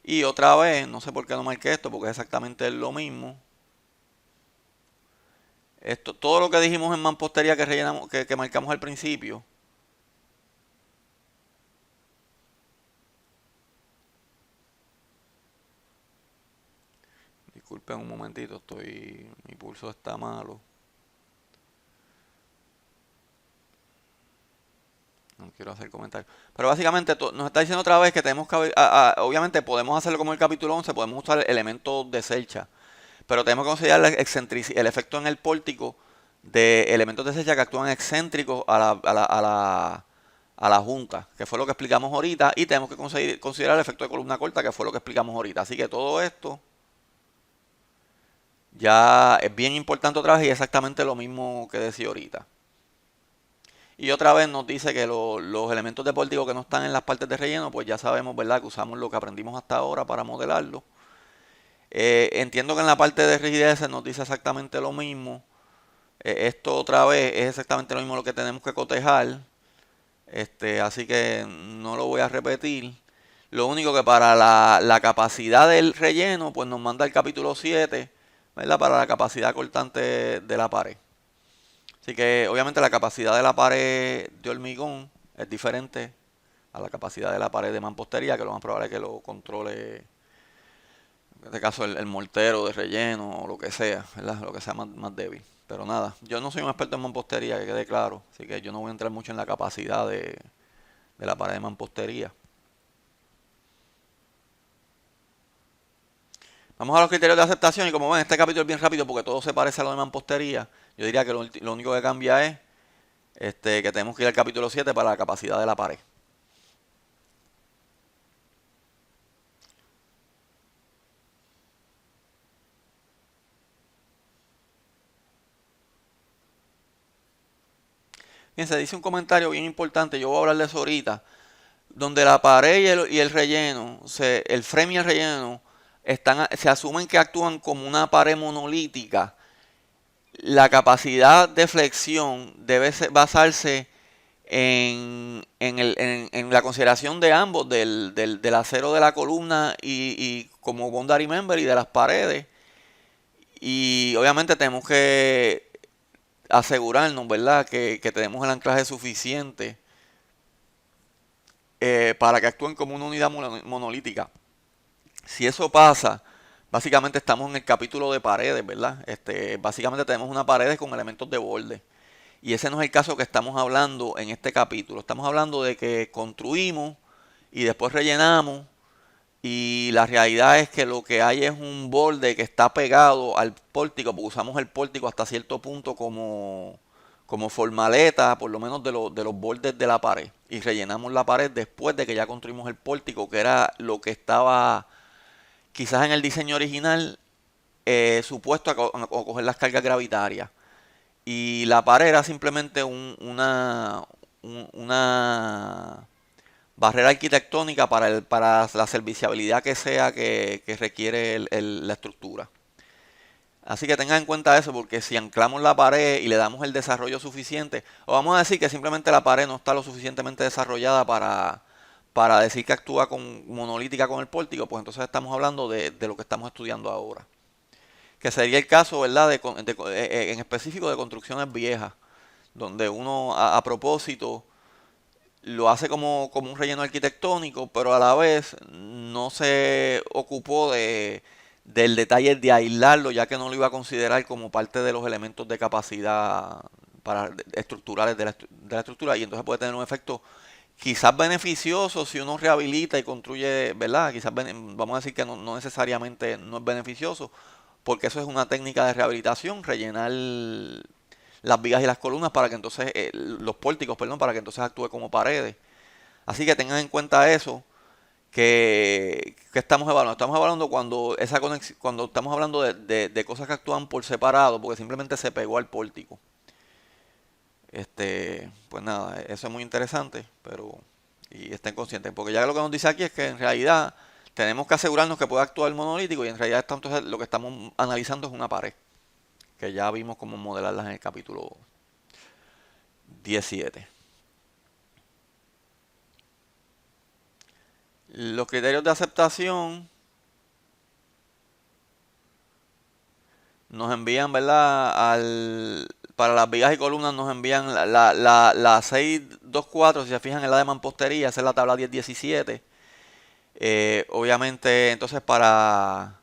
Y otra vez, no sé por qué no marqué esto, porque es exactamente lo mismo. Esto, todo lo que dijimos en mampostería que rellenamos, que marcamos al principio. Disculpen un momentito, mi pulso está malo. No quiero hacer comentarios. Pero básicamente nos está diciendo otra vez que tenemos que, obviamente podemos hacerlo como el capítulo 11, podemos usar elementos de Selcha, pero tenemos que considerar el efecto en el pórtico de elementos de Selcha que actúan excéntricos a la junta, que fue lo que explicamos ahorita, y tenemos que considerar el efecto de columna corta, que fue lo que explicamos ahorita. Así que todo esto ya es bien importante otra vez y exactamente lo mismo que decía ahorita. Y otra vez nos dice que los elementos de pórtico que no están en las partes de relleno, pues ya sabemos, ¿verdad? Que usamos lo que aprendimos hasta ahora para modelarlo. Entiendo que en la parte de rigidez nos dice exactamente lo mismo. Esto otra vez es exactamente lo mismo lo que tenemos que cotejar. Así que no lo voy a repetir. Lo único que para la capacidad del relleno, pues nos manda el capítulo 7, ¿verdad? Para la capacidad cortante de la pared. Así que obviamente la capacidad de la pared de hormigón es diferente a la capacidad de la pared de mampostería, que lo más probable es que lo controle, en este caso el mortero de relleno o lo que sea, ¿verdad? Lo que sea más débil. Pero nada, yo no soy un experto en mampostería, que quede claro, así que yo no voy a entrar mucho en la capacidad de la pared de mampostería. Vamos a los criterios de aceptación y como ven, este capítulo es bien rápido porque todo se parece a lo de mampostería. Yo diría que lo único que cambia es que tenemos que ir al capítulo 7 para la capacidad de la pared. Bien, se dice un comentario bien importante, yo voy a hablar de eso ahorita, donde la pared y el relleno, el frame y el relleno, se asumen que actúan como una pared monolítica. La capacidad de flexión debe basarse en la consideración de ambos, del acero de la columna y como boundary member y de las paredes. Y obviamente tenemos que asegurarnos, ¿verdad?, que tenemos el anclaje suficiente para que actúen como una unidad monolítica. Si eso pasa, básicamente estamos en el capítulo de paredes, ¿verdad? Básicamente tenemos una pared con elementos de borde. Y ese no es el caso que estamos hablando en este capítulo. Estamos hablando de que construimos y después rellenamos. Y la realidad es que lo que hay es un borde que está pegado al pórtico, porque usamos el pórtico hasta cierto punto como formaleta, por lo menos de los bordes de la pared. Y rellenamos la pared después de que ya construimos el pórtico, que era lo que estaba quizás en el diseño original supuesto a coger las cargas gravitarias. Y la pared era simplemente una barrera arquitectónica para la serviciabilidad que sea que requiere la estructura. Así que tengan en cuenta eso, porque si anclamos la pared y le damos el desarrollo suficiente, o vamos a decir que simplemente la pared no está lo suficientemente desarrollada para decir que actúa monolítica con el pórtico, pues entonces estamos hablando de lo que estamos estudiando ahora. Que sería el caso, ¿verdad?, en específico de construcciones viejas, donde uno a propósito lo hace como un relleno arquitectónico, pero a la vez no se ocupó del detalle de aislarlo, ya que no lo iba a considerar como parte de los elementos de capacidad estructurales de la estructura, y entonces puede tener un efecto quizás beneficioso si uno rehabilita y construye, ¿verdad? Quizás vamos a decir que no necesariamente no es beneficioso, porque eso es una técnica de rehabilitación, rellenar las vigas y las columnas para que entonces, los pórticos, perdón, para que entonces actúe como paredes. Así que tengan en cuenta eso, que estamos evaluando. Estamos evaluando cuando cuando estamos hablando de cosas que actúan por separado, porque simplemente se pegó al pórtico. Pues nada, eso es muy interesante, pero y estén conscientes, porque ya lo que nos dice aquí es que en realidad tenemos que asegurarnos que pueda actuar monolítico y en realidad entonces lo que estamos analizando es una pared, que ya vimos cómo modelarlas en el capítulo 17. Los criterios de aceptación nos envían, ¿verdad? Para las vigas y columnas nos envían la 624, si se fijan en la de mampostería, esa es la tabla 1017. Obviamente, entonces para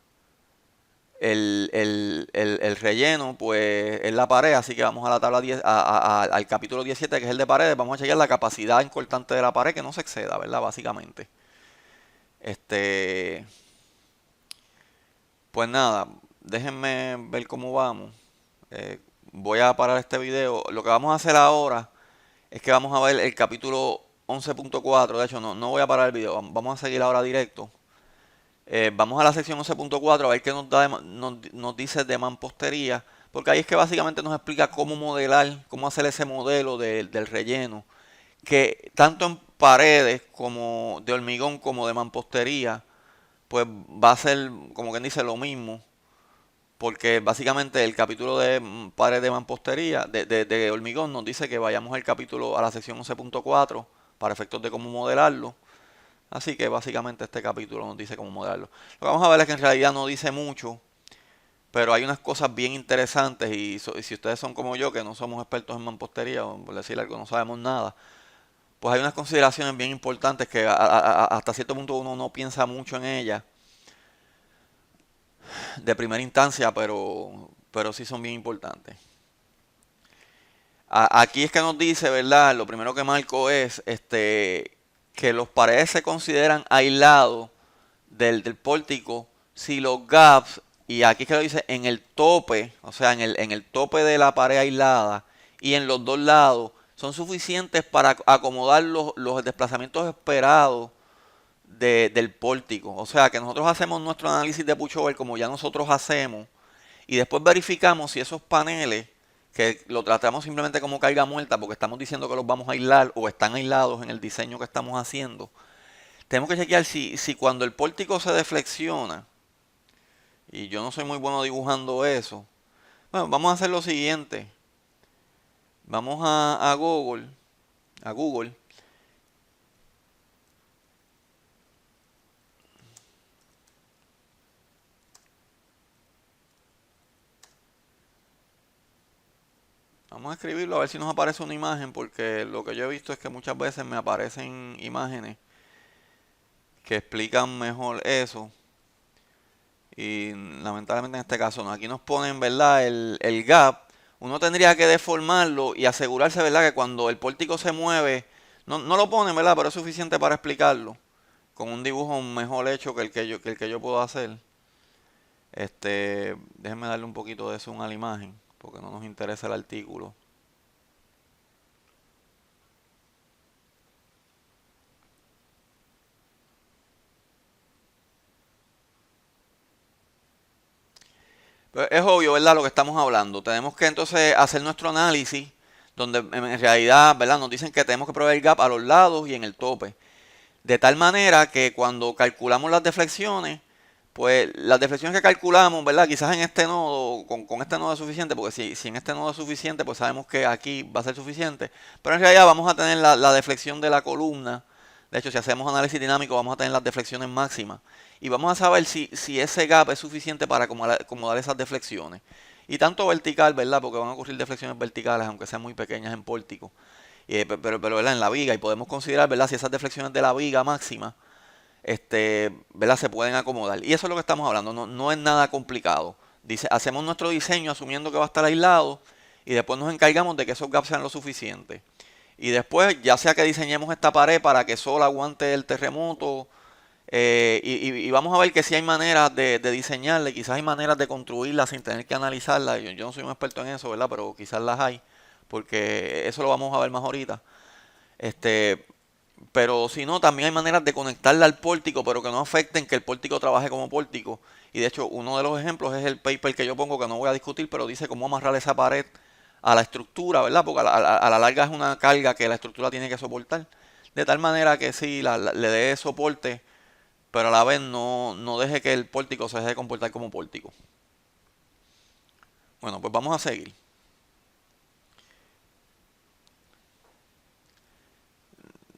el relleno, pues es la pared, así que vamos a la tabla 10, al capítulo 17, que es el de paredes. Vamos a chequear la capacidad incortante de la pared, que no se exceda, ¿verdad? Básicamente. Pues nada, déjenme ver cómo vamos. Eh, Voy a parar este video. Lo que vamos a hacer ahora es que vamos a ver el capítulo 11.4. De hecho, no voy a parar el video. Vamos a seguir ahora directo. Vamos a la sección 11.4 a ver qué nos dice de mampostería. Porque ahí es que básicamente nos explica cómo modelar, cómo hacer ese modelo del relleno. Que tanto en paredes como de hormigón como de mampostería, pues va a ser, como quien dice, lo mismo. Porque básicamente el capítulo de pared de mampostería, de hormigón, nos dice que vayamos al capítulo, a la sección 11.4 para efectos de cómo modelarlo. Así que básicamente este capítulo nos dice cómo modelarlo. Lo que vamos a ver es que en realidad no dice mucho, pero hay unas cosas bien interesantes y si ustedes son como yo, que no somos expertos en mampostería, o por decir algo, no sabemos nada, pues hay unas consideraciones bien importantes que hasta cierto punto uno no piensa mucho en ellas de primera instancia, pero sí son bien importantes. Aquí es que nos dice, ¿verdad? Lo primero que marco es que los paredes se consideran aislados del pórtico si los gaps, y aquí es que lo dice, en el tope, o sea, en el tope de la pared aislada y en los dos lados, son suficientes para acomodar los desplazamientos esperados del pórtico. O sea, que nosotros hacemos nuestro análisis de pushover como ya nosotros hacemos y después verificamos si esos paneles, que lo tratamos simplemente como carga muerta porque estamos diciendo que los vamos a aislar o están aislados en el diseño que estamos haciendo, tenemos que chequear si cuando el pórtico se deflexiona, y yo no soy muy bueno dibujando eso, bueno, vamos a hacer lo siguiente. Vamos a Google. Vamos a escribirlo a ver si nos aparece una imagen, porque lo que yo he visto es que muchas veces me aparecen imágenes que explican mejor eso. Y lamentablemente en este caso no. Aquí nos ponen, ¿verdad? El gap. Uno tendría que deformarlo y asegurarse, ¿verdad? Que cuando el pórtico se mueve, no lo ponen, ¿verdad? Pero es suficiente para explicarlo. Con un dibujo mejor hecho que el que yo puedo hacer. Déjenme darle un poquito de zoom a la imagen, porque no nos interesa el artículo. Pero es obvio, ¿verdad? Lo que estamos hablando. Tenemos que entonces hacer nuestro análisis, donde en realidad, ¿verdad? Nos dicen que tenemos que proveer gap a los lados y en el tope. De tal manera que cuando calculamos las deflexiones, pues las deflexiones que calculamos, ¿verdad? Quizás en este nodo, con este nodo es suficiente, porque si en este nodo es suficiente, pues sabemos que aquí va a ser suficiente. Pero en realidad vamos a tener la deflexión de la columna. De hecho, si hacemos análisis dinámico, vamos a tener las deflexiones máximas. Y vamos a saber si ese gap es suficiente para acomodar esas deflexiones. Y tanto vertical, ¿verdad? Porque van a ocurrir deflexiones verticales, aunque sean muy pequeñas en pórtico. Pero ¿verdad? En la viga. Y podemos considerar, ¿verdad? Si esas deflexiones de la viga máxima, ¿verdad? Se pueden acomodar. Y eso es lo que estamos hablando. No es nada complicado. Hacemos nuestro diseño asumiendo que va a estar aislado. Y después nos encargamos de que esos gaps sean lo suficiente. Y después, ya sea que diseñemos esta pared para que solo aguante el terremoto, y vamos a ver que sí hay maneras de diseñarla, y quizás hay maneras de construirla sin tener que analizarla. Yo no soy un experto en eso, ¿verdad? Pero quizás las hay, porque eso lo vamos a ver más ahorita. Este, pero si no, también hay maneras de conectarla al pórtico, pero que no afecten que el pórtico trabaje como pórtico. Y de hecho, uno de los ejemplos es el paper que yo pongo, que no voy a discutir, pero dice cómo amarrar esa pared a la estructura, ¿verdad? Porque a la larga es una carga que la estructura tiene que soportar. De tal manera que sí, le dé soporte pero a la vez no deje que el pórtico se deje de comportar como pórtico. Bueno, pues vamos a seguir.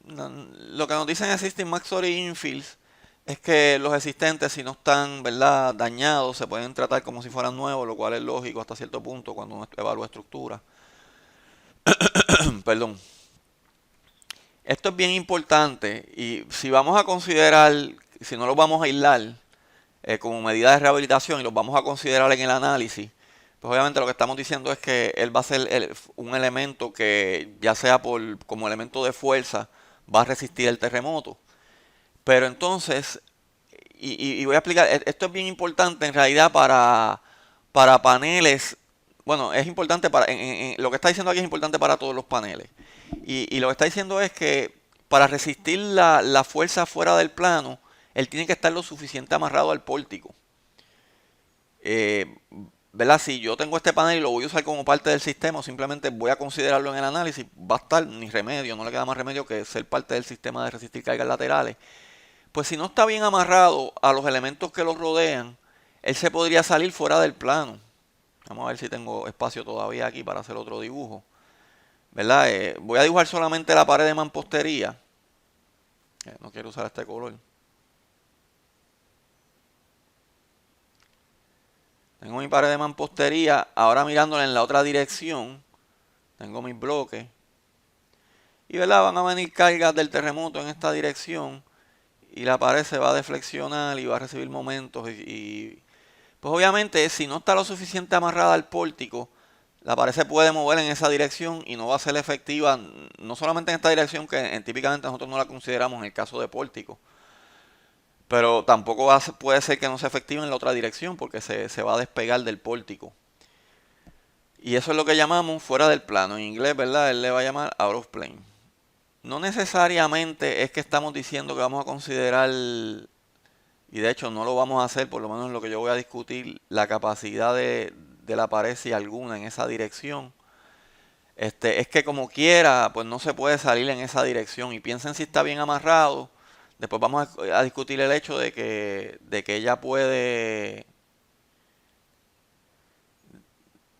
Lo que nos dicen Existing Max Storage Infills es que los existentes, si no están, ¿verdad?, dañados, se pueden tratar como si fueran nuevos, lo cual es lógico hasta cierto punto cuando uno evalúa estructura. Perdón. Esto es bien importante y si vamos a considerar, si no los vamos a aislar como medida de rehabilitación y los vamos a considerar en el análisis, pues obviamente lo que estamos diciendo es que él va a ser un elemento que ya sea como elemento de fuerza va a resistir el terremoto. Pero entonces, y voy a explicar, esto es bien importante en realidad para paneles. Bueno, es importante lo que está diciendo aquí es importante para todos los paneles. Y lo que está diciendo es que para resistir la fuerza fuera del plano, él tiene que estar lo suficiente amarrado al pórtico. ¿Verdad? Si yo tengo este panel y lo voy a usar como parte del sistema, o simplemente voy a considerarlo en el análisis, va a estar ni remedio, no le queda más remedio que ser parte del sistema de resistir cargas laterales. Pues si no está bien amarrado a los elementos que lo rodean, él se podría salir fuera del plano. Vamos a ver si tengo espacio todavía aquí para hacer otro dibujo. ¿Verdad? Voy a dibujar solamente la pared de mampostería. No quiero usar este color. Tengo mi pared de mampostería. Ahora mirándola en la otra dirección. Tengo mis bloques. Y ¿verdad? Van a venir cargas del terremoto en esta dirección. Y la pared se va a deflexionar y va a recibir momentos. Pues obviamente si no está lo suficiente amarrada al pórtico, la pared se puede mover en esa dirección y no va a ser efectiva, no solamente en esta dirección, que típicamente nosotros no la consideramos en el caso de pórtico, pero tampoco puede ser que no sea efectiva en la otra dirección porque se va a despegar del pórtico. Y eso es lo que llamamos fuera del plano. En inglés, ¿verdad? Él le va a llamar out of plane. No necesariamente es que estamos diciendo que vamos a considerar, y de hecho no lo vamos a hacer, por lo menos en lo que yo voy a discutir, la capacidad de la pared, si alguna, en esa dirección. Es que como quiera, pues no se puede salir en esa dirección. Y piensen si está bien amarrado. Después vamos a discutir el hecho de que ella puede,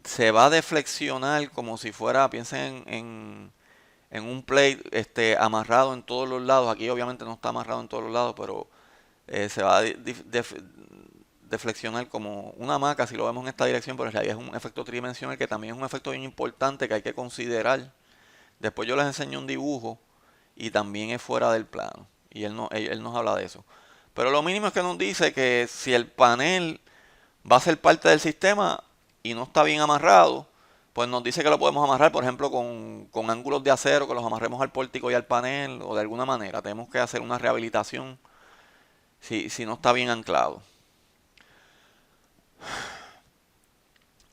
se va a deflexionar como si fuera, piensen en un plate amarrado en todos los lados. Aquí obviamente no está amarrado en todos los lados, pero se va a deflexionar como una hamaca si lo vemos en esta dirección, pero en realidad es un efecto tridimensional que también es un efecto bien importante que hay que considerar. Después yo les enseño un dibujo y también es fuera del plano y él nos habla de eso. Pero lo mínimo es que nos dice que si el panel va a ser parte del sistema y no está bien amarrado, pues nos dice que lo podemos amarrar, por ejemplo, con ángulos de acero, que los amarremos al pórtico y al panel, o de alguna manera. Tenemos que hacer una rehabilitación si no está bien anclado.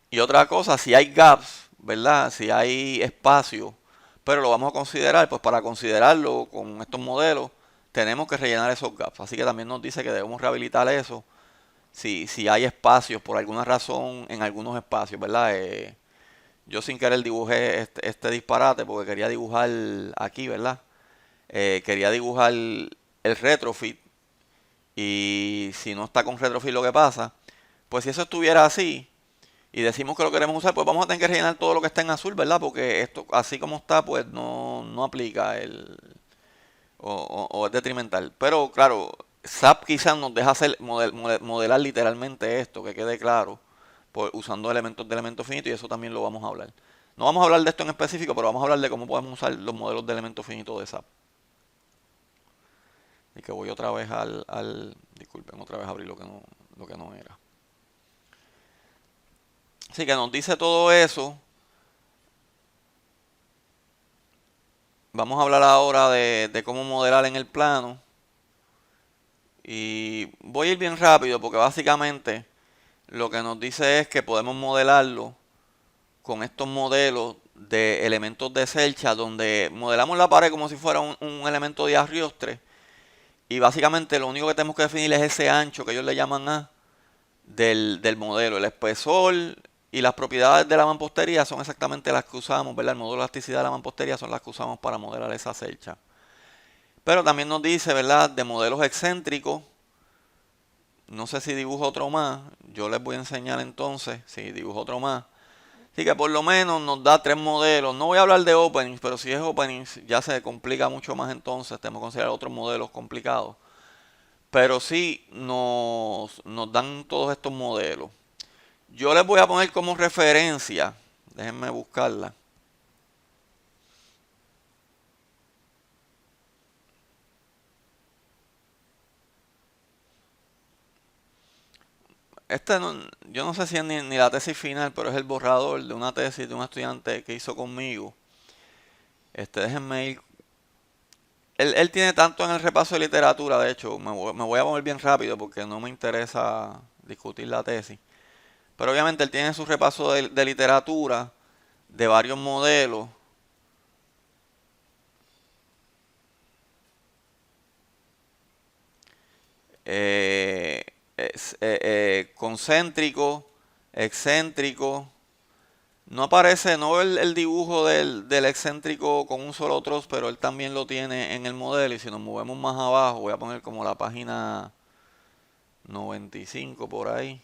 Y otra cosa, si hay gaps, ¿verdad? Si hay espacio, pero lo vamos a considerar, pues para considerarlo con estos modelos, tenemos que rellenar esos gaps. Así que también nos dice que debemos rehabilitar eso si hay espacios, por alguna razón, en algunos espacios, ¿verdad? Yo sin querer dibujé este disparate porque quería dibujar aquí, ¿verdad? Quería dibujar el retrofit. Y si no está con retrofit lo que pasa, pues si eso estuviera así y decimos que lo queremos usar, pues vamos a tener que rellenar todo lo que está en azul, ¿verdad? Porque esto así como está, pues no aplica o es detrimental. Pero claro, SAP quizás nos deja hacer modelar literalmente esto, que quede claro, usando elementos de elemento finito, y eso también lo vamos a hablar. No vamos a hablar de esto en específico, pero vamos a hablar de cómo podemos usar los modelos de elemento finito de SAP. Y que voy otra vez disculpen, otra vez a abrir lo que no era. Así que nos dice todo eso. Vamos a hablar ahora de cómo modelar en el plano. Y voy a ir bien rápido porque básicamente lo que nos dice es que podemos modelarlo con estos modelos de elementos de Selcha, donde modelamos la pared como si fuera un elemento de Arioste. Y básicamente lo único que tenemos que definir es ese ancho que ellos le llaman A del modelo. El espesor y las propiedades de la mampostería son exactamente las que usamos, ¿verdad? El módulo de elasticidad de la mampostería son las que usamos para modelar esa Selcha. Pero también nos dice, ¿verdad?, de modelos excéntricos, No sé si dibujo otro más. Yo les voy a enseñar entonces si dibujo otro más. Así que por lo menos nos da 3 modelos. No voy a hablar de openings, pero si es openings ya se complica mucho más entonces. Tenemos que considerar otros modelos complicados. Pero sí nos dan todos estos modelos. Yo les voy a poner como referencia. Déjenme buscarla. Yo no sé si es ni la tesis final, pero es el borrador de una tesis de un estudiante que hizo conmigo. Déjenme ir. Él tiene tanto en el repaso de literatura, de hecho, me voy a mover bien rápido porque no me interesa discutir la tesis. Pero obviamente él tiene su repaso de literatura, de varios modelos, eh, concéntrico, excéntrico. No aparece, no veo el dibujo del excéntrico con un solo trozo, pero él también lo tiene en el modelo. Y si nos movemos más abajo, voy a poner como la página 95 por ahí,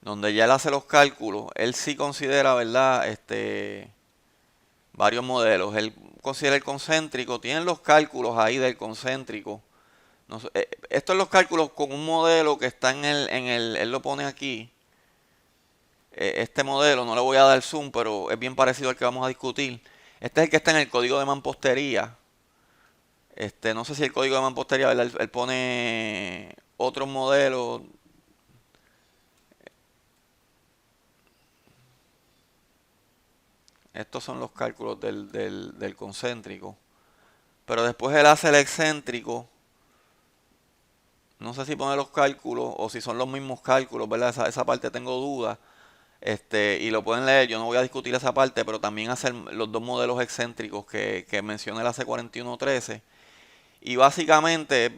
donde ya él hace los cálculos. Él sí considera, ¿verdad? Varios modelos. Él considera el concéntrico, tienen los cálculos ahí del concéntrico. No sé, estos son los cálculos con un modelo que está él lo pone aquí. Este modelo, no le voy a dar zoom, pero es bien parecido al que vamos a discutir. Este es el que está en el código de mampostería. No sé si el código de mampostería, ¿verdad? Él pone otros modelos. Estos son los cálculos del concéntrico. Pero después él hace el excéntrico. No sé si pone los cálculos o si son los mismos cálculos, ¿verdad? Esa parte tengo dudas. Y lo pueden leer, yo no voy a discutir esa parte, pero también hacer los dos modelos excéntricos que mencioné la C4113. Y básicamente,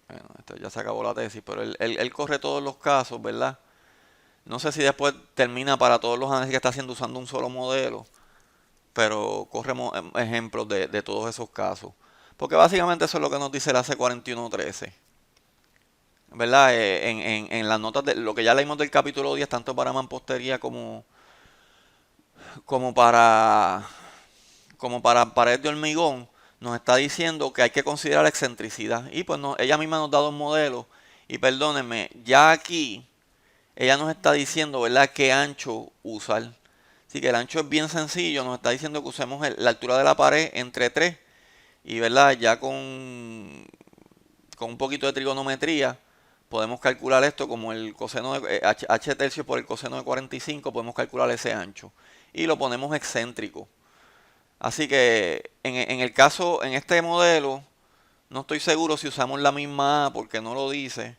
bueno, esto ya se acabó la tesis, pero él corre todos los casos, ¿verdad? No sé si después termina para todos los análisis que está haciendo usando un solo modelo, pero corre ejemplos de todos esos casos. Porque básicamente eso es lo que nos dice la C4113. ¿Verdad? En las notas de lo que ya leímos del capítulo 10, tanto para mampostería como para, como para pared de hormigón, nos está diciendo que hay que considerar la excentricidad. Y pues no, ella misma nos da dos modelos. Y perdónenme, ya aquí ella nos está diciendo, ¿verdad?, qué ancho usar. Así que el ancho es bien sencillo, nos está diciendo que usemos la altura de la pared entre 3 y, ¿verdad?, ya con un poquito de trigonometría podemos calcular esto como el coseno de h tercios por el coseno de 45, podemos calcular ese ancho y lo ponemos excéntrico. Así que en el caso, en este modelo, no estoy seguro si usamos la misma A porque no lo dice.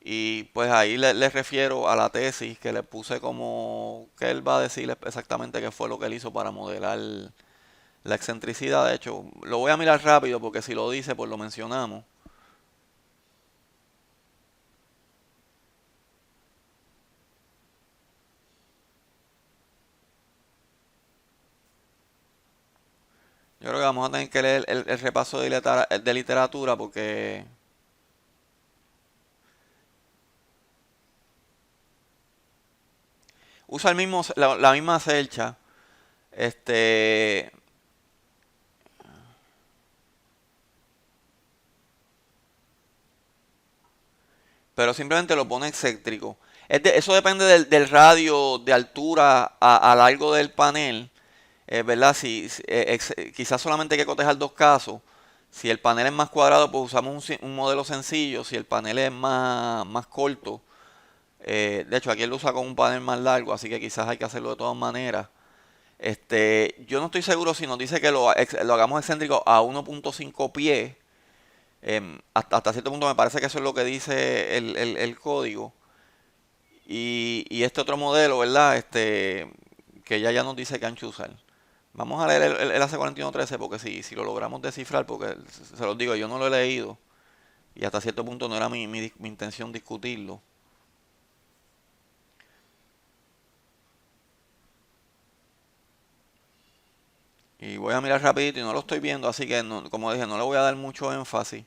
Y pues ahí le refiero a la tesis que le puse como que él va a decir exactamente qué fue lo que él hizo para modelar la excentricidad. De hecho, lo voy a mirar rápido porque si lo dice, pues lo mencionamos. Yo creo que vamos a tener que leer el repaso de literatura porque usa la misma celcha. Este, pero simplemente lo pone excéntrico. Eso depende del radio de altura a largo del panel, ¿verdad? Quizás solamente hay que cotejar dos casos. Si el panel es más cuadrado, pues usamos un modelo sencillo. Si el panel es más corto, de hecho aquí él lo usa con un panel más largo, así que quizás hay que hacerlo de todas maneras. Yo no estoy seguro si nos dice que lo hagamos excéntrico a 1.5 pies. Hasta cierto punto me parece que eso es lo que dice el código. Y este otro modelo, ¿verdad? Que ya nos dice que ancho usar. Vamos a leer el AC4113 porque si lo logramos descifrar, porque se los digo, yo no lo he leído y hasta cierto punto no era mi intención discutirlo. Y voy a mirar rapidito y no lo estoy viendo, así que como dije, no le voy a dar mucho énfasis.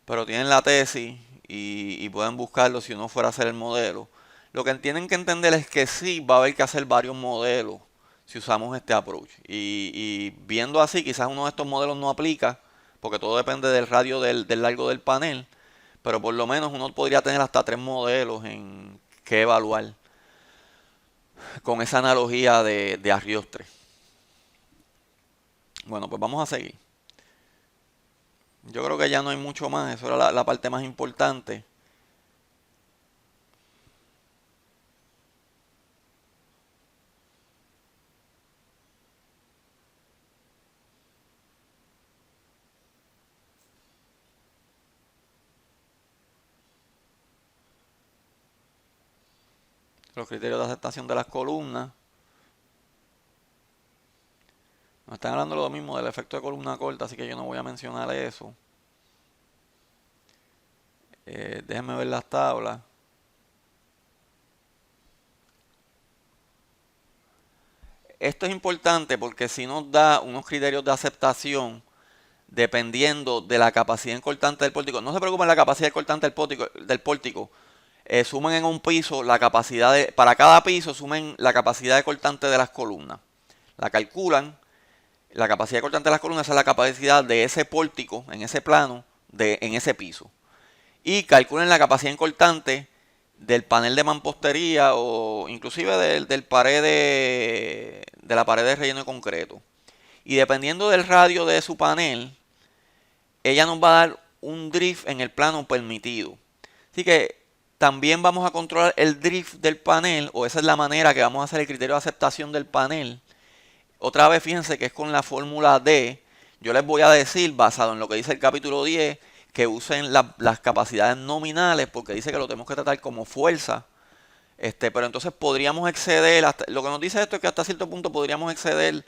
pero tienen la tesis y pueden buscarlo si uno fuera a hacer el modelo. Lo que tienen que entender es que sí va a haber que hacer varios modelos si usamos este approach. Y viendo así, quizás uno de estos modelos no aplica, porque todo depende del radio del largo del panel, pero por lo menos uno podría tener hasta 3 modelos en que evaluar con esa analogía de Arioste. Bueno, pues vamos a seguir. Yo creo que ya no hay mucho más, eso era la parte más importante. Los criterios de aceptación de las columnas. Nos están hablando lo mismo del efecto de columna corta, así que yo no voy a mencionar eso. Déjenme ver las tablas. Esto es importante porque si nos da unos criterios de aceptación dependiendo de la capacidad cortante del pórtico. No se preocupen la capacidad cortante del pórtico. Sumen en un piso la capacidad para cada piso sumen la capacidad de cortante de las columnas. La calculan. La capacidad cortante de las columnas es la capacidad de ese pórtico en ese plano en ese piso. Y calculen la capacidad cortante del panel de mampostería o inclusive del pared de la pared de relleno de concreto. Y dependiendo del radio de su panel, ella nos va a dar un drift en el plano permitido. Así que también vamos a controlar el drift del panel, o esa es la manera que vamos a hacer el criterio de aceptación del panel. Otra vez fíjense que es con la fórmula D. Yo les voy a decir, basado en lo que dice el capítulo 10, que usen las capacidades nominales, porque dice que lo tenemos que tratar como fuerza. Pero entonces podríamos exceder, lo que nos dice esto es que hasta cierto punto podríamos exceder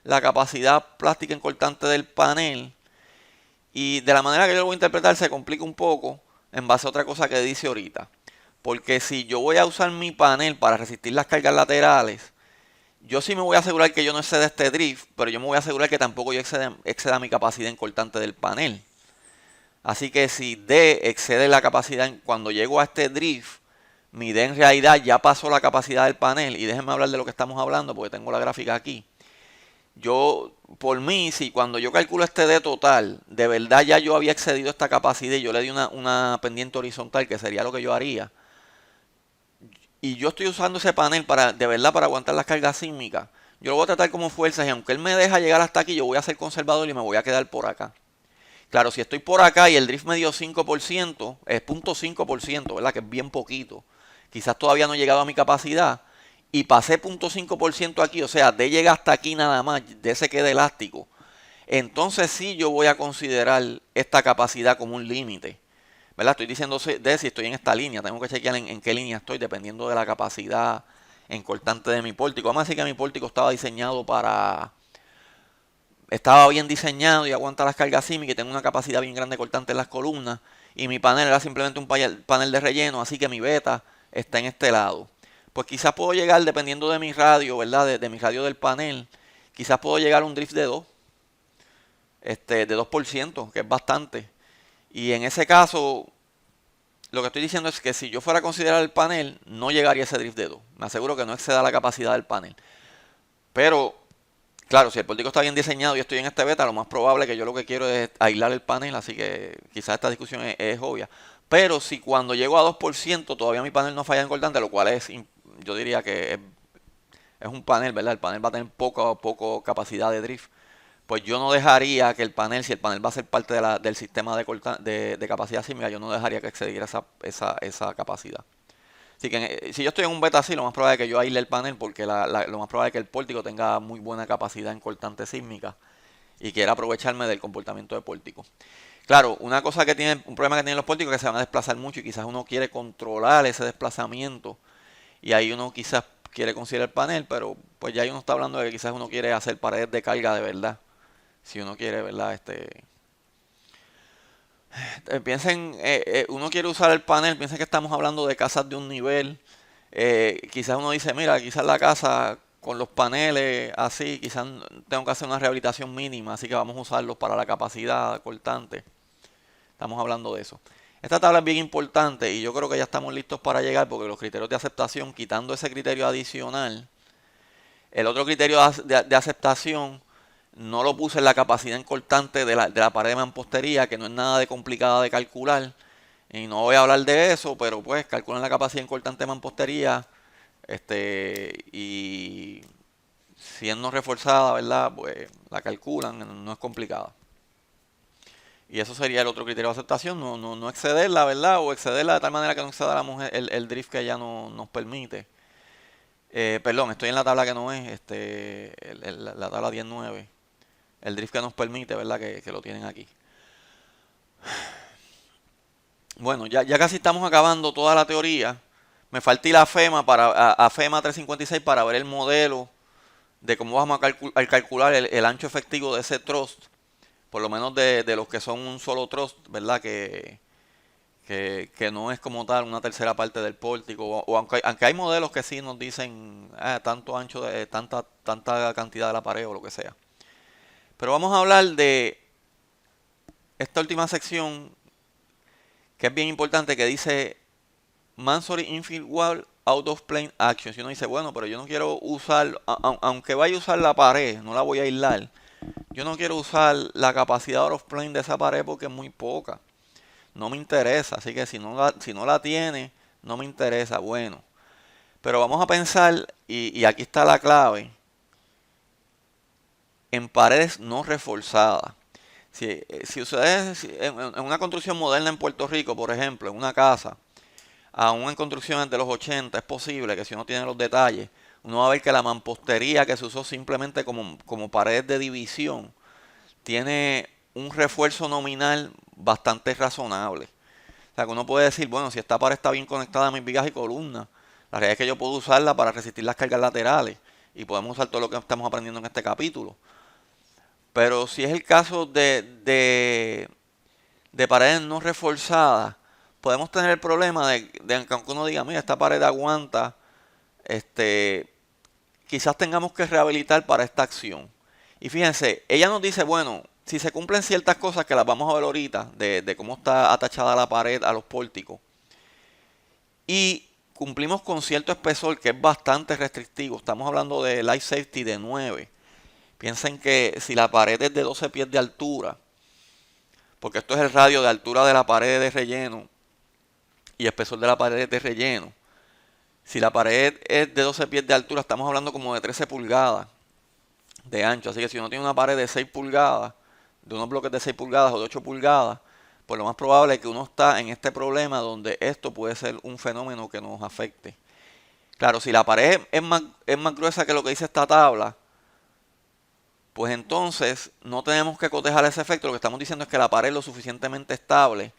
la capacidad plástica cortante del panel. Y de la manera que yo lo voy a interpretar se complica un poco en base a otra cosa que dice ahorita. Porque si yo voy a usar mi panel para resistir las cargas laterales, yo sí me voy a asegurar que yo no exceda este drift, pero yo me voy a asegurar que tampoco yo exceda mi capacidad cortante del panel. Así que si D excede la capacidad, cuando llego a este drift, mi D en realidad ya pasó la capacidad del panel. Y déjenme hablar de lo que estamos hablando porque tengo la gráfica aquí. Yo, por mí, si cuando yo calculo este D total, de verdad ya yo había excedido esta capacidad y yo le di una pendiente horizontal, que sería lo que yo haría, y yo estoy usando ese panel de verdad para aguantar las cargas sísmicas, yo lo voy a tratar como fuerzas y aunque él me deja llegar hasta aquí, yo voy a ser conservador y me voy a quedar por acá. Claro, si estoy por acá y el drift me dio 5%, es 0.5%, ¿verdad? Que es bien poquito. Quizás todavía no he llegado a mi capacidad y pasé 0.5% aquí, o sea, de llegar hasta aquí nada más, de ese queda elástico. Entonces sí yo voy a considerar esta capacidad como un límite. ¿Verdad? Estoy diciendo de si estoy en esta línea, tengo que chequear en qué línea estoy dependiendo de la capacidad en cortante de mi pórtico. Vamos a decir que mi pórtico estaba diseñado estaba bien diseñado y aguanta las cargas sísmicas y tengo una capacidad bien grande cortante en las columnas y mi panel era simplemente un panel de relleno, así que mi beta está en este lado. Pues quizás puedo llegar, dependiendo de mi radio, ¿verdad? De mi radio del panel, quizás puedo llegar a un drift de 2, de 2%, que es bastante. Y en ese caso, lo que estoy diciendo es que si yo fuera a considerar el panel, no llegaría a ese drift de 2. Me aseguro que no exceda la capacidad del panel. Pero, claro, si el pórtico está bien diseñado y estoy en este beta, lo más probable es que yo lo que quiero es aislar el panel, así que quizás esta discusión es obvia. Pero si cuando llego a 2% todavía mi panel no falla en cortante, lo cual yo diría que es un panel, ¿verdad? El panel va a tener poco capacidad de drift. Pues yo no dejaría que el panel, si el panel va a ser parte del sistema de capacidad sísmica, yo no dejaría que excediera esa capacidad. Así que si yo estoy en un beta así, lo más probable es que yo aísle el panel porque lo más probable es que el pórtico tenga muy buena capacidad en cortante sísmica y quiera aprovecharme del comportamiento de pórtico. Claro, un problema que tienen los pórticos es que se van a desplazar mucho y quizás uno quiere controlar ese desplazamiento y ahí uno quizás quiere considerar el panel, pero pues ya ahí uno está hablando de que quizás uno quiere hacer paredes de carga de verdad. Si uno quiere, ¿verdad? Uno quiere usar el panel, piensen que estamos hablando de casas de un nivel. Quizás uno dice, mira, quizás la casa con los paneles así, quizás tengo que hacer una rehabilitación mínima, así que vamos a usarlos para la capacidad cortante. Estamos hablando de eso. Esta tabla es bien importante y yo creo que ya estamos listos para llegar porque los criterios de aceptación, quitando ese criterio adicional, el otro criterio de aceptación no lo puse en la capacidad encortante de la pared de mampostería, que no es nada de complicada de calcular. Y no voy a hablar de eso, pero pues calculan la capacidad encortante de mampostería. Y siendo reforzada, ¿verdad? Pues la calculan, no es complicada. Y eso sería el otro criterio de aceptación, no excederla, ¿verdad? O excederla de tal manera que no exceda la mujer, el drift que ella nos permite. Perdón, estoy en la tabla que no es, la tabla 19. El drift que nos permite, ¿verdad? Que lo tienen aquí. Bueno, ya casi estamos acabando toda la teoría. Me falta ir a FEMA, a FEMA 356 para ver el modelo de cómo vamos a calcular el ancho efectivo de ese trust. Por lo menos de los que son un solo trust, ¿verdad? Que no es como tal una tercera parte del pórtico. O aunque hay modelos que sí nos dicen tanto ancho, tanta cantidad de la pared o lo que sea. Pero vamos a hablar de esta última sección que es bien importante, que dice Mansory Infield Wall Out of Plane Action. Si uno dice, bueno, pero yo no quiero usar, aunque vaya a usar la pared, no la voy a aislar. Yo no quiero usar la capacidad out of plane de esa pared porque es muy poca. No me interesa. Así que si no la tiene, no me interesa. Bueno. Pero vamos a pensar, y aquí está la clave, en paredes no reforzadas. Si ustedes, en una construcción moderna en Puerto Rico, por ejemplo, en una casa, aún en construcciones de los 80, es posible que si uno tiene los detalles, uno va a ver que la mampostería que se usó simplemente como paredes de división, tiene un refuerzo nominal bastante razonable. O sea, que uno puede decir, bueno, si esta pared está bien conectada a mis vigas y columnas, la realidad es que yo puedo usarla para resistir las cargas laterales y podemos usar todo lo que estamos aprendiendo en este capítulo. Pero si es el caso de paredes no reforzadas, podemos tener el problema de que aunque uno diga, mira, esta pared aguanta, quizás tengamos que rehabilitar para esta acción. Y fíjense, ella nos dice, bueno, si se cumplen ciertas cosas que las vamos a ver ahorita, de cómo está atachada la pared a los pórticos, y cumplimos con cierto espesor que es bastante restrictivo, estamos hablando de Life Safety de 9. Piensen que si la pared es de 12 pies de altura, porque esto es el radio de altura de la pared de relleno y espesor de la pared de relleno. Si la pared es de 12 pies de altura, estamos hablando como de 13 pulgadas de ancho. Así que si uno tiene una pared de 6 pulgadas, de unos bloques de 6 pulgadas o de 8 pulgadas, pues lo más probable es que uno está en este problema donde esto puede ser un fenómeno que nos afecte. Claro, si la pared es más gruesa que lo que dice esta tabla, pues entonces no tenemos que cotejar ese efecto. Lo que estamos diciendo es que la pared es lo suficientemente estable.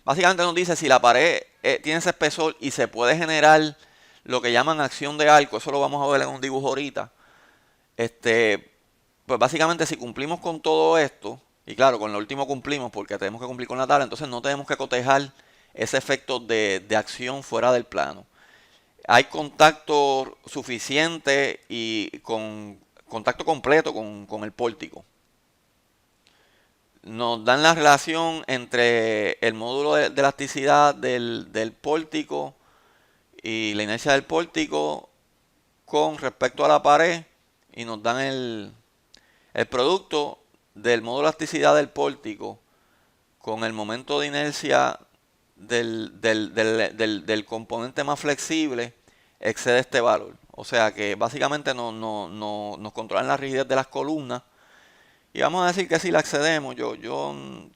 Básicamente nos dice si la pared tiene ese espesor y se puede generar lo que llaman acción de arco. Eso lo vamos a ver en un dibujo ahorita. Pues básicamente si cumplimos con todo esto, y claro, con lo último cumplimos porque tenemos que cumplir con la tabla, entonces no tenemos que cotejar ese efecto de acción fuera del plano. Hay contacto suficiente y con contacto completo con el pórtico. Nos dan la relación entre el módulo de elasticidad del pórtico y la inercia del pórtico con respecto a la pared y nos dan el producto del módulo de elasticidad del pórtico con el momento de inercia del componente más flexible excede este valor. O sea que básicamente nos controlan la rigidez de las columnas. Y vamos a decir que si la excedemos, yo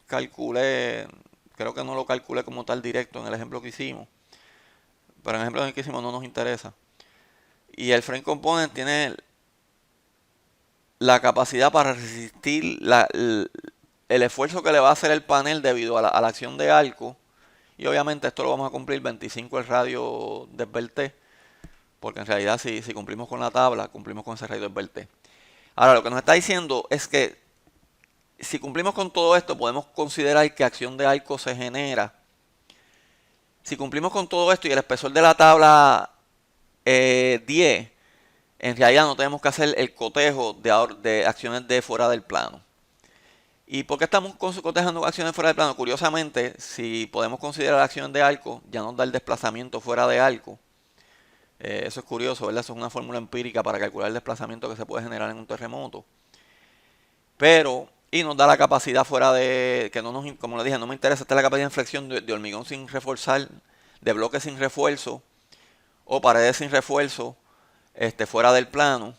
calculé, creo que no lo calculé como tal directo en el ejemplo que hicimos. Pero en el ejemplo que hicimos no nos interesa. Y el frame component tiene la capacidad para resistir el esfuerzo que le va a hacer el panel debido a la acción de arco. Y obviamente esto lo vamos a cumplir 25 el radio del T, porque en realidad si cumplimos con la tabla, cumplimos con ese radio del T. Ahora lo que nos está diciendo es que si cumplimos con todo esto, podemos considerar que acción de arco se genera. Si cumplimos con todo esto y el espesor de la tabla 10, en realidad no tenemos que hacer el cotejo de acciones de fuera del plano. ¿Y por qué estamos cotejando acciones fuera del plano? Curiosamente, si podemos considerar acciones de arco, ya nos da el desplazamiento fuera de arco. Eso es curioso, ¿verdad? Eso es una fórmula empírica para calcular el desplazamiento que se puede generar en un terremoto. Pero, y nos da la capacidad fuera de, que no nos, como le dije, no me interesa, esta es la capacidad de inflexión de hormigón sin reforzar, de bloques sin refuerzo o paredes sin refuerzo, fuera del plano.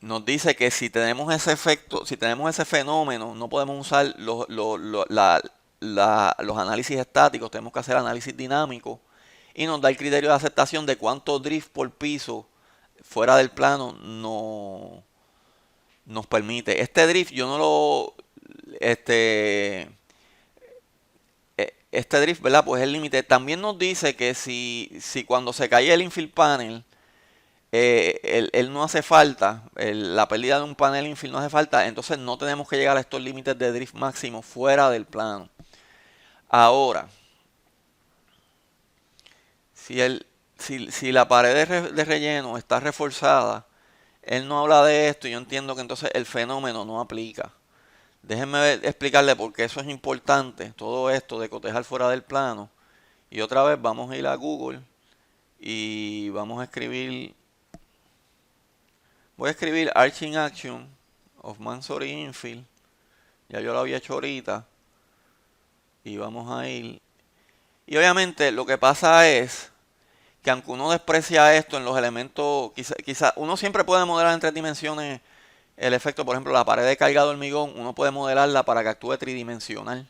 Nos dice que si tenemos ese efecto, si tenemos ese fenómeno, no podemos usar los análisis estáticos, tenemos que hacer análisis dinámico y nos da el criterio de aceptación de cuánto drift por piso fuera del plano nos permite. Este drift yo no lo, este drift, ¿verdad? Pues es el límite. También nos dice que si cuando se cae el infill panel, él no hace falta, la pérdida de un panel infill no hace falta, entonces no tenemos que llegar a estos límites de drift máximo fuera del plano. Ahora, si la pared de relleno está reforzada, él no habla de esto y yo entiendo que entonces el fenómeno no aplica. Déjenme explicarle por qué eso es importante, todo esto de cotejar fuera del plano. Y otra vez vamos a ir a Google y vamos a escribir, voy a escribir Arching Action of Mansory Infill. Ya yo lo había hecho ahorita. Y vamos a ir. Y obviamente lo que pasa es que aunque uno desprecia esto en los elementos, quizá uno siempre puede modelar en 3 dimensiones el efecto, por ejemplo, la pared de carga de hormigón, uno puede modelarla para que actúe tridimensional.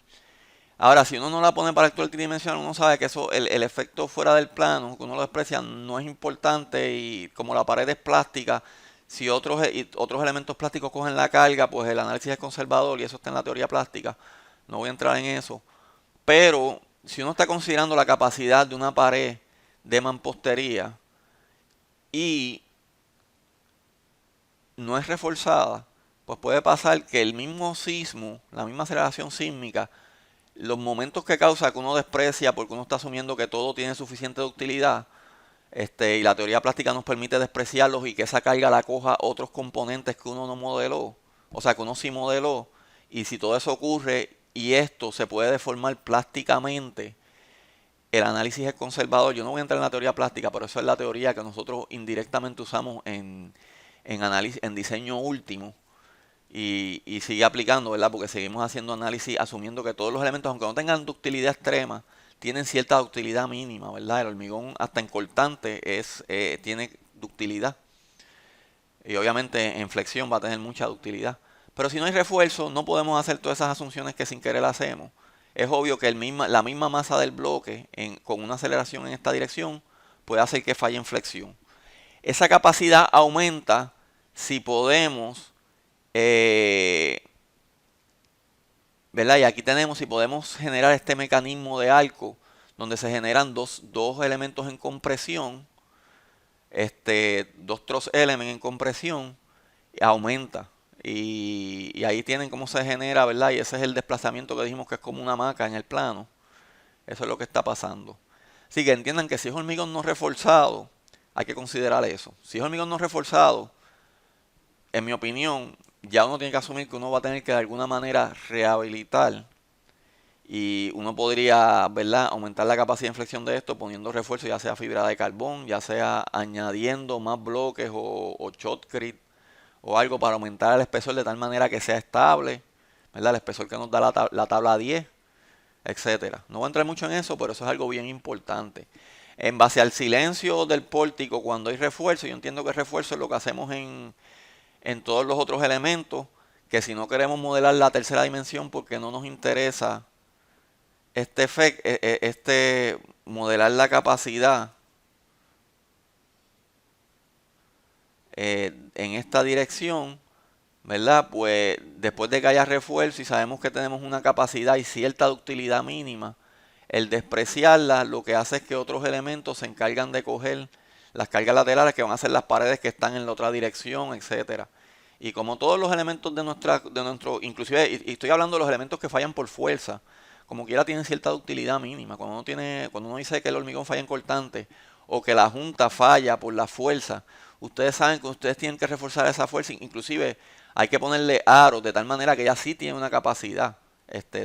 Ahora, si uno no la pone para actuar tridimensional, uno sabe que eso, el efecto fuera del plano, que uno lo desprecia, no es importante y como la pared es plástica, si otros elementos plásticos cogen la carga, pues el análisis es conservador y eso está en la teoría plástica. No voy a entrar en eso. Pero si uno está considerando la capacidad de una pared de mampostería y no es reforzada, pues puede pasar que el mismo sismo, la misma aceleración sísmica, los momentos que causa que uno desprecia porque uno está asumiendo que todo tiene suficiente ductilidad, y la teoría plástica nos permite despreciarlos y que esa carga la coja otros componentes que uno no modeló, o sea que uno sí modeló, y si todo eso ocurre y esto se puede deformar plásticamente, el análisis es conservador. Yo no voy a entrar en la teoría plástica, pero eso es la teoría que nosotros indirectamente usamos en análisis, en diseño último. Y sigue aplicando, ¿verdad? Porque seguimos haciendo análisis asumiendo que todos los elementos, aunque no tengan ductilidad extrema, tienen cierta ductilidad mínima, ¿verdad? El hormigón hasta en cortante tiene ductilidad. Y obviamente en flexión va a tener mucha ductilidad. Pero si no hay refuerzo, no podemos hacer todas esas asunciones que sin querer hacemos. Es obvio que la misma masa del bloque con una aceleración en esta dirección puede hacer que falle en flexión. Esa capacidad aumenta si podemos, ¿verdad? Y aquí tenemos si podemos generar este mecanismo de arco donde se generan dos elementos en compresión, dos truss elements en compresión, aumenta. Y ahí tienen cómo se genera, ¿verdad? Y ese es el desplazamiento que dijimos que es como una hamaca en el plano. Eso es lo que está pasando. Así que entiendan que si es hormigón no reforzado, hay que considerar eso. Si es hormigón no reforzado, en mi opinión, ya uno tiene que asumir que uno va a tener que de alguna manera rehabilitar y uno podría, ¿verdad?, aumentar la capacidad de inflexión de esto poniendo refuerzo, ya sea fibra de carbón, ya sea añadiendo más bloques o shotcrete o algo para aumentar el espesor de tal manera que sea estable, ¿verdad? El espesor que nos da la tabla 10, etcétera. No voy a entrar mucho en eso, pero eso es algo bien importante. En base al silencio del pórtico cuando hay refuerzo, yo entiendo que el refuerzo es lo que hacemos en todos los otros elementos, que si no queremos modelar la tercera dimensión porque no nos interesa modelar la capacidad en esta dirección, ¿verdad? Pues después de que haya refuerzo y sabemos que tenemos una capacidad y cierta ductilidad mínima, el despreciarla lo que hace es que otros elementos se encargan de coger las cargas laterales que van a ser las paredes que están en la otra dirección, etcétera. Y como todos los elementos de nuestro, inclusive, y estoy hablando de los elementos que fallan por fuerza, como quiera tienen cierta ductilidad mínima. Cuando uno dice que el hormigón falla en cortante o que la junta falla por la fuerza, ustedes saben que ustedes tienen que reforzar esa fuerza. Inclusive hay que ponerle aros de tal manera que ella sí tiene una capacidad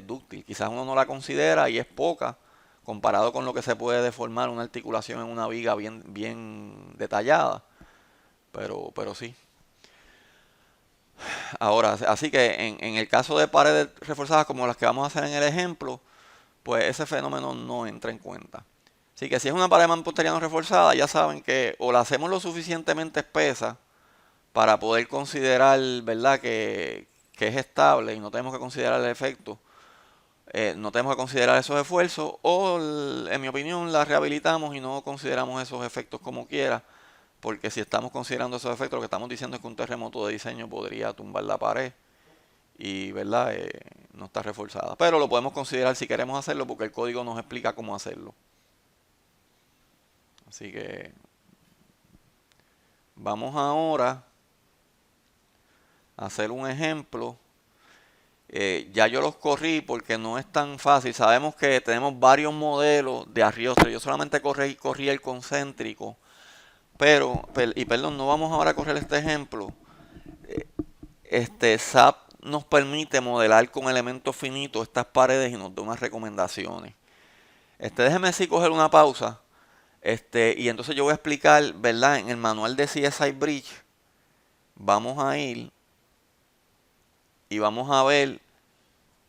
dúctil. Quizás uno no la considera y es poca comparado con lo que se puede deformar una articulación en una viga bien detallada, pero sí. Ahora, así que en el caso de paredes reforzadas como las que vamos a hacer en el ejemplo, pues ese fenómeno no entra en cuenta. Así que si es una pared mamposteriana reforzada, ya saben que o la hacemos lo suficientemente espesa para poder considerar, ¿verdad?, que es estable y no tenemos que considerar el efecto, no tenemos que considerar esos esfuerzos, o en mi opinión la rehabilitamos y no consideramos esos efectos como quiera, porque si estamos considerando esos efectos, lo que estamos diciendo es que un terremoto de diseño podría tumbar la pared y, ¿verdad?, no está reforzada. Pero lo podemos considerar si queremos hacerlo porque el código nos explica cómo hacerlo. Así que vamos ahora a hacer un ejemplo. Ya yo los corrí porque no es tan fácil. Sabemos que tenemos varios modelos de Ariosto. Yo solamente corrí el concéntrico. Perdón, no vamos ahora a correr este ejemplo. SAP nos permite modelar con elementos finitos estas paredes y nos da unas recomendaciones. Déjeme sí coger una pausa. Y entonces yo voy a explicar, ¿verdad? En el manual de CSI Bridge vamos a ir y vamos a ver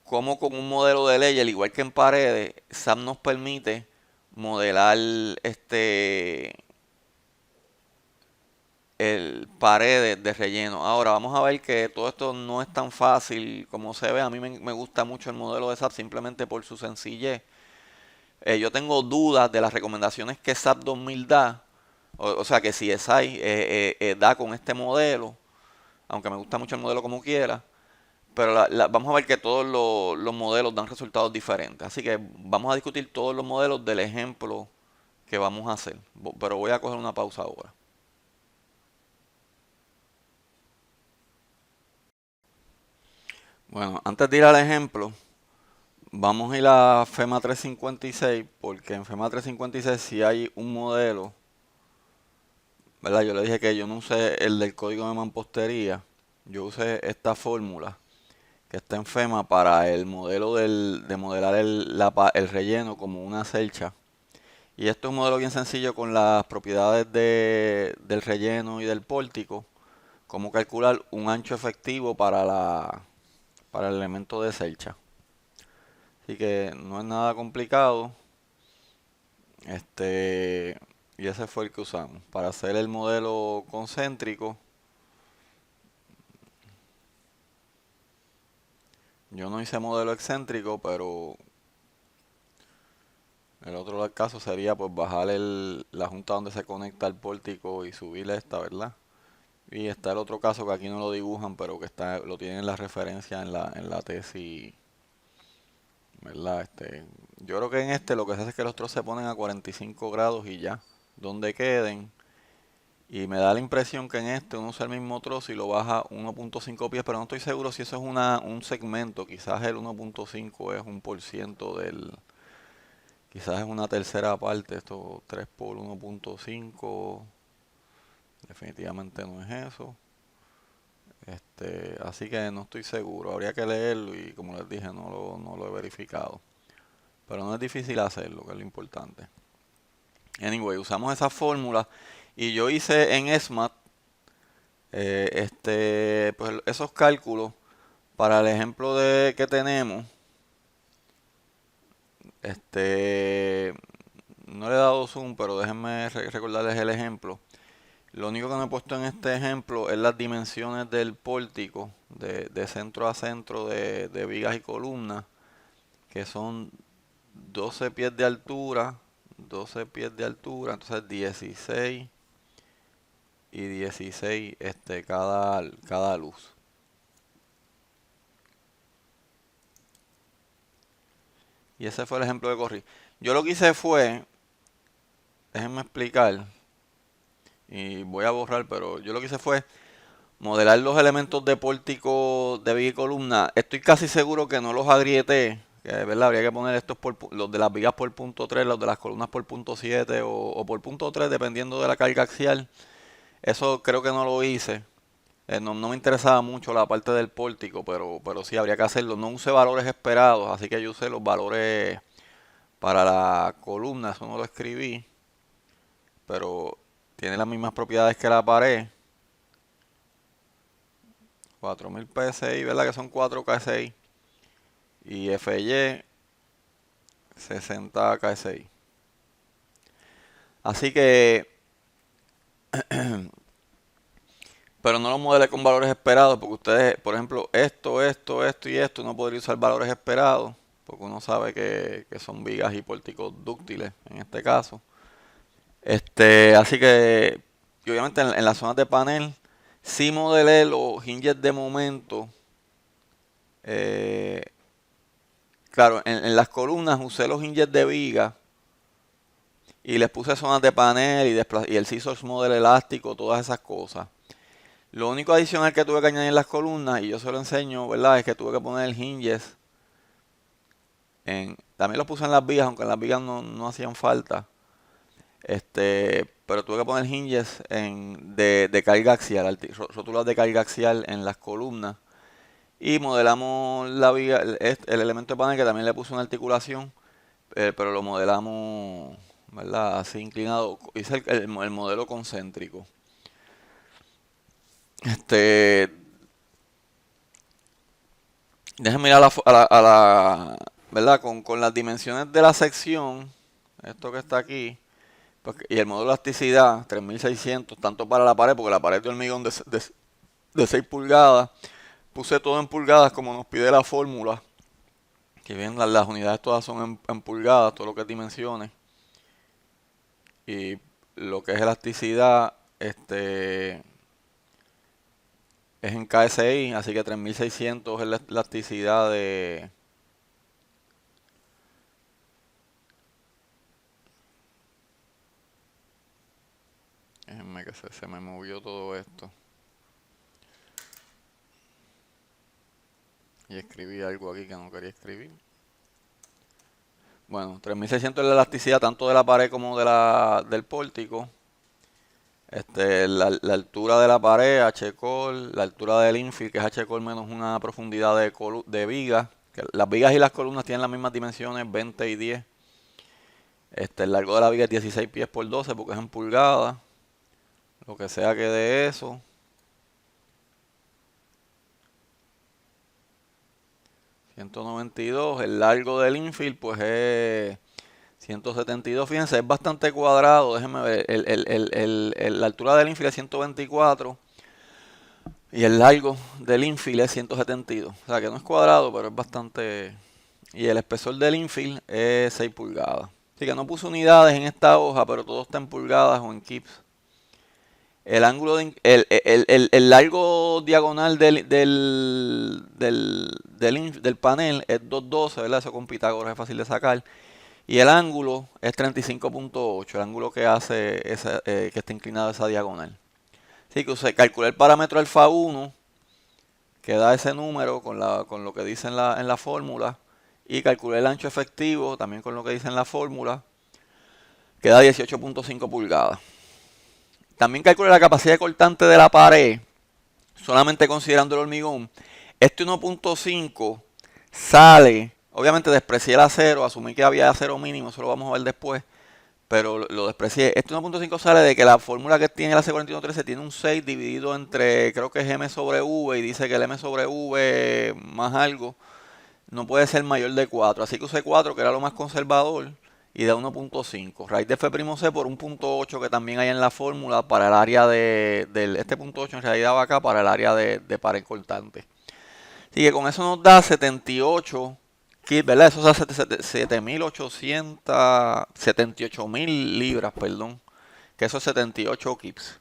cómo con un modelo de ley, al igual que en paredes, SAP nos permite modelar el paredes de relleno. Ahora vamos a ver que todo esto no es tan fácil como se ve. A mí me gusta mucho el modelo de SAP simplemente por su sencillez. Yo tengo dudas de las recomendaciones que SAP 2000 da. O sea que si CSI da con este modelo, aunque me gusta mucho el modelo como quiera. Pero vamos a ver que todos los modelos dan resultados diferentes. Así que vamos a discutir todos los modelos del ejemplo que vamos a hacer. Pero voy a coger una pausa ahora. Bueno, antes de ir al ejemplo, vamos a ir a FEMA 356, porque en FEMA 356 sí hay un modelo, ¿verdad? Yo le dije que yo no usé el del código de mampostería, yo usé esta fórmula que está en FEMA para el modelo de modelar el relleno como una celcha. Y esto es un modelo bien sencillo con las propiedades del relleno y del pórtico, cómo calcular un ancho efectivo para el elemento de celcha. Así que no es nada complicado. Y ese fue el que usamos para hacer el modelo concéntrico. Yo no hice modelo excéntrico, pero el otro caso sería pues bajar la junta donde se conecta el pórtico y subir esta, ¿verdad? Y está el otro caso que aquí no lo dibujan, pero que lo tienen en la referencia en la tesis, ¿verdad? Yo creo que en lo que se hace es que los otros se ponen a 45 grados y ya, donde queden. Y me da la impresión que en uno usa el mismo trozo y lo baja 1.5 pies, pero no estoy seguro si eso es un segmento. Quizás el 1.5 es 1% quizás es una tercera parte. Esto 3 por 1.5, definitivamente no es eso. Así que no estoy seguro, habría que leerlo y como les dije no lo he verificado. Pero no es difícil hacerlo, que es lo importante. Anyway, usamos esa fórmula y yo hice en SMAT pues esos cálculos para el ejemplo que tenemos. No le he dado zoom, pero déjenme recordarles el ejemplo. Lo único que no he puesto en este ejemplo es las dimensiones del pórtico de centro a centro de vigas y columnas, que son 12 pies de altura, entonces 16 y 16 cada luz. Y ese fue el ejemplo que corrí. Yo lo que hice fue, déjenme explicar, y voy a borrar, pero yo lo que hice fue modelar los elementos de pórtico de viga y columna. Estoy casi seguro que no los agrieté, que verdad habría que poner los de las vigas por punto 3, los de las columnas por punto 7 o por punto 3, dependiendo de la carga axial. Eso creo que no lo hice. No me interesaba mucho la parte del pórtico, pero sí habría que hacerlo. No usé valores esperados, así que yo usé los valores para la columna, eso no lo escribí, pero tiene las mismas propiedades que la pared. 4000 PSI, ¿verdad? Que son 4 KSI. Y FY 60 KSI. Así que, pero no lo modelé con valores esperados, porque ustedes, por ejemplo, esto y esto, no podría usar valores esperados, porque uno sabe que son vigas y pórticos dúctiles en este caso. Así que, y obviamente en las zonas de panel, sí modelé los hinges de momento. eh, claro, en las columnas usé los hinges de viga y les puse zonas de panel y el scissors model elástico, todas esas cosas. Lo único adicional que tuve que añadir en las columnas, y yo se lo enseño, ¿verdad? Es que tuve que poner hinges también los puse en las vigas, aunque en las vigas no hacían falta. Pero tuve que poner hinges de carga axial, rótulas de carga axial en las columnas. Y modelamos la viga, el elemento de panel que también le puse una articulación, pero lo modelamos, ¿verdad? Así inclinado. Hice el modelo concéntrico. Este, Déjenme mirar ¿verdad? Con las dimensiones de la sección, esto que está aquí, y el modelo de elasticidad, 3600, tanto para la pared, porque la pared de hormigón de 6 pulgadas, puse todo en pulgadas como nos pide la fórmula, que bien las unidades todas son en pulgadas, todo lo que es dimensiones, y lo que es elasticidad, es en KSI, así que 3600 es la elasticidad de... Déjenme que se me movió todo esto. Y escribí algo aquí que no quería escribir. Bueno, 3600 es la elasticidad tanto de la pared como del pórtico. La altura de la pared, H-core, la altura del infill, que es H-core menos una profundidad de vigas. Que las vigas y las columnas tienen las mismas dimensiones, 20 y 10. El largo de la viga es 16 pies por 12 porque es en pulgadas. Lo que sea que de eso. 192. El largo del infill pues es 172. Fíjense, es bastante cuadrado. Déjenme ver. La altura del infill es 124. Y el largo del infill es 172. O sea que no es cuadrado, pero es bastante... Y el espesor del infill es 6 pulgadas. Así que no puse unidades en esta hoja, pero todo está en pulgadas o en kips. El ángulo el largo diagonal del panel es 212, ¿verdad? Eso con Pitágoras es fácil de sacar. Y el ángulo es 35.8, el ángulo que hace que está inclinado esa diagonal. Así que calculé el parámetro alfa 1, que da ese número con lo que dice en la fórmula. Y calculé el ancho efectivo, también con lo que dice en la fórmula, que da 18.5 pulgadas. También calculé la capacidad cortante de la pared, solamente considerando el hormigón. Este 1.5 sale, obviamente desprecié el acero, asumí que había acero mínimo, eso lo vamos a ver después, pero lo desprecié. Este 1.5 sale de que la fórmula que tiene la C4113 tiene un 6 dividido entre, creo que es M sobre V, y dice que el M sobre V más algo no puede ser mayor de 4. Así que usé 4, que era lo más conservador, y da 1.5. Raíz de F'(C) por un punto 8 que también hay en la fórmula para el área este punto 8 en realidad va acá para el área de pared cortante. Así que con eso nos da 78 kits, ¿verdad? Eso da 78.000 libras, perdón. Que eso es 78 kits.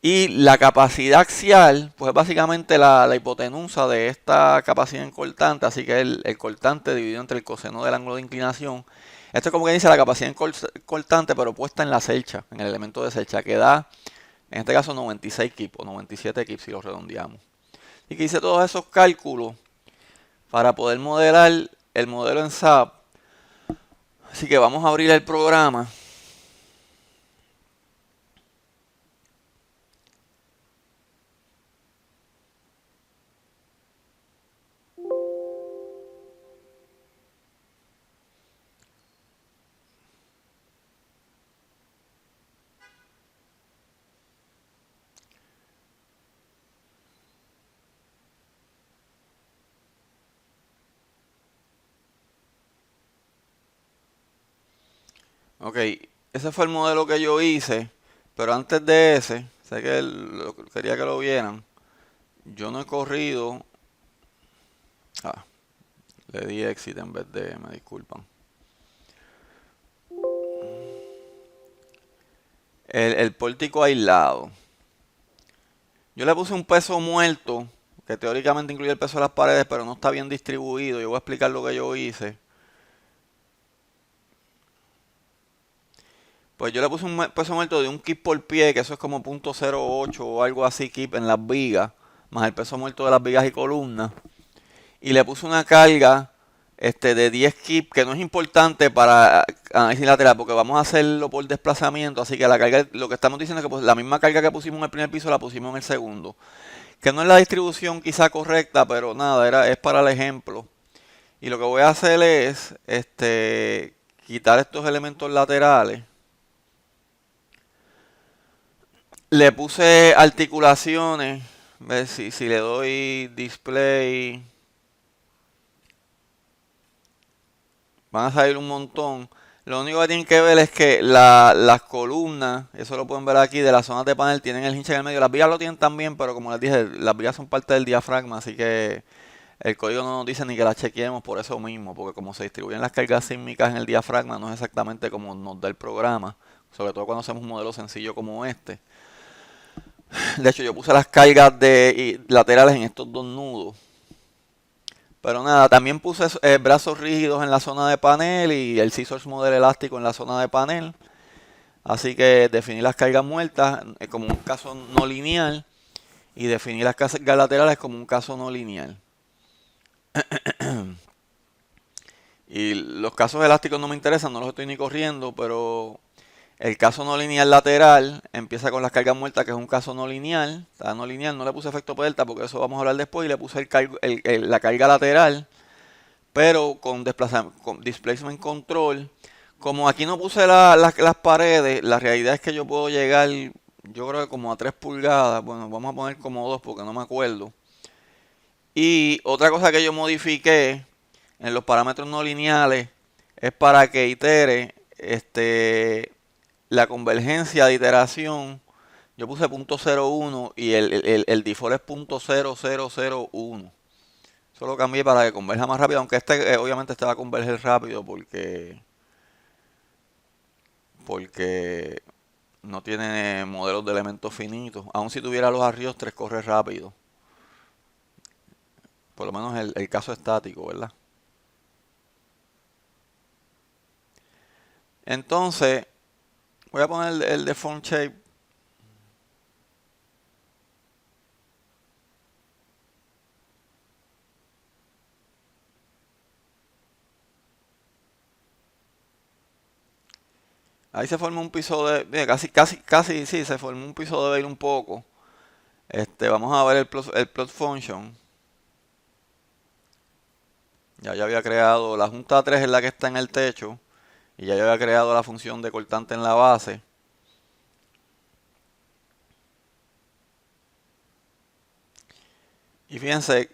Y la capacidad axial, pues es básicamente la hipotenusa de esta capacidad en cortante, así que el cortante dividido entre el coseno del ángulo de inclinación. Esto es como que dice la capacidad en cortante, pero puesta en la celcha, en el elemento de celcha, que da, en este caso, 96 kips o 97 kips si lo redondeamos. Y que hice todos esos cálculos para poder modelar el modelo en SAP. Así que vamos a abrir el programa. Ok, ese fue el modelo que yo hice, pero antes de ese, sé que quería que lo vieran. Yo no he corrido. Ah, le di exit en vez de, me disculpan. El pórtico aislado. Yo le puse un peso muerto, que teóricamente incluye el peso de las paredes, pero no está bien distribuido. Yo voy a explicar lo que yo hice. Pues yo le puse un peso muerto de un kip por pie, que eso es como 0.08 o algo así, kip en las vigas, más el peso muerto de las vigas y columnas. Y le puse una carga de 10 kip, que no es importante para análisis lateral, porque vamos a hacerlo por desplazamiento, así que la carga, lo que estamos diciendo es que pues, la misma carga que pusimos en el primer piso la pusimos en el segundo. Que no es la distribución quizá correcta, pero nada, es para el ejemplo. Y lo que voy a hacer es quitar estos elementos laterales. Le puse articulaciones. Ver si le doy display. Van a salir un montón. Lo único que tienen que ver es que las columnas, eso lo pueden ver aquí, de las zonas de panel, tienen el hinche en el medio. Las vigas lo tienen también, pero como les dije, las vigas son parte del diafragma, así que el código no nos dice ni que las chequeemos por eso mismo, porque como se distribuyen las cargas sísmicas en el diafragma, no es exactamente como nos da el programa, sobre todo cuando hacemos un modelo sencillo como este. De hecho, yo puse las cargas laterales en estos dos nudos. Pero nada, también puse brazos rígidos en la zona de panel y el scissors model elástico en la zona de panel. Así que definí las cargas muertas como un caso no lineal y definí las cargas laterales como un caso no lineal. Y los casos elásticos no me interesan, no los estoy ni corriendo, pero el caso no lineal lateral empieza con las cargas muertas, que es un caso no lineal. Está no lineal, no le puse efecto delta porque eso vamos a hablar después. Y le puse la carga lateral, pero con displacement control. Como aquí no puse las paredes, la realidad es que yo puedo llegar, yo creo que como a 3 pulgadas. Bueno, vamos a poner como 2 porque no me acuerdo. Y otra cosa que yo modifiqué en los parámetros no lineales es para que itere la convergencia de iteración. Yo puse .01 y el default es .0001. Eso lo cambié para que converja más rápido, aunque obviamente este va a converger rápido porque no tiene modelos de elementos finitos. Aun si tuviera los arriostres, corre rápido. Por lo menos el caso estático, ¿verdad? Entonces, voy a poner el deform shape. Ahí se forma un piso casi, sí, se formó un piso de Bailey un poco. Vamos a ver el plot function. Ya había creado, la junta 3 es la que está en el techo. Y ya yo había creado la función de cortante en la base. Y fíjense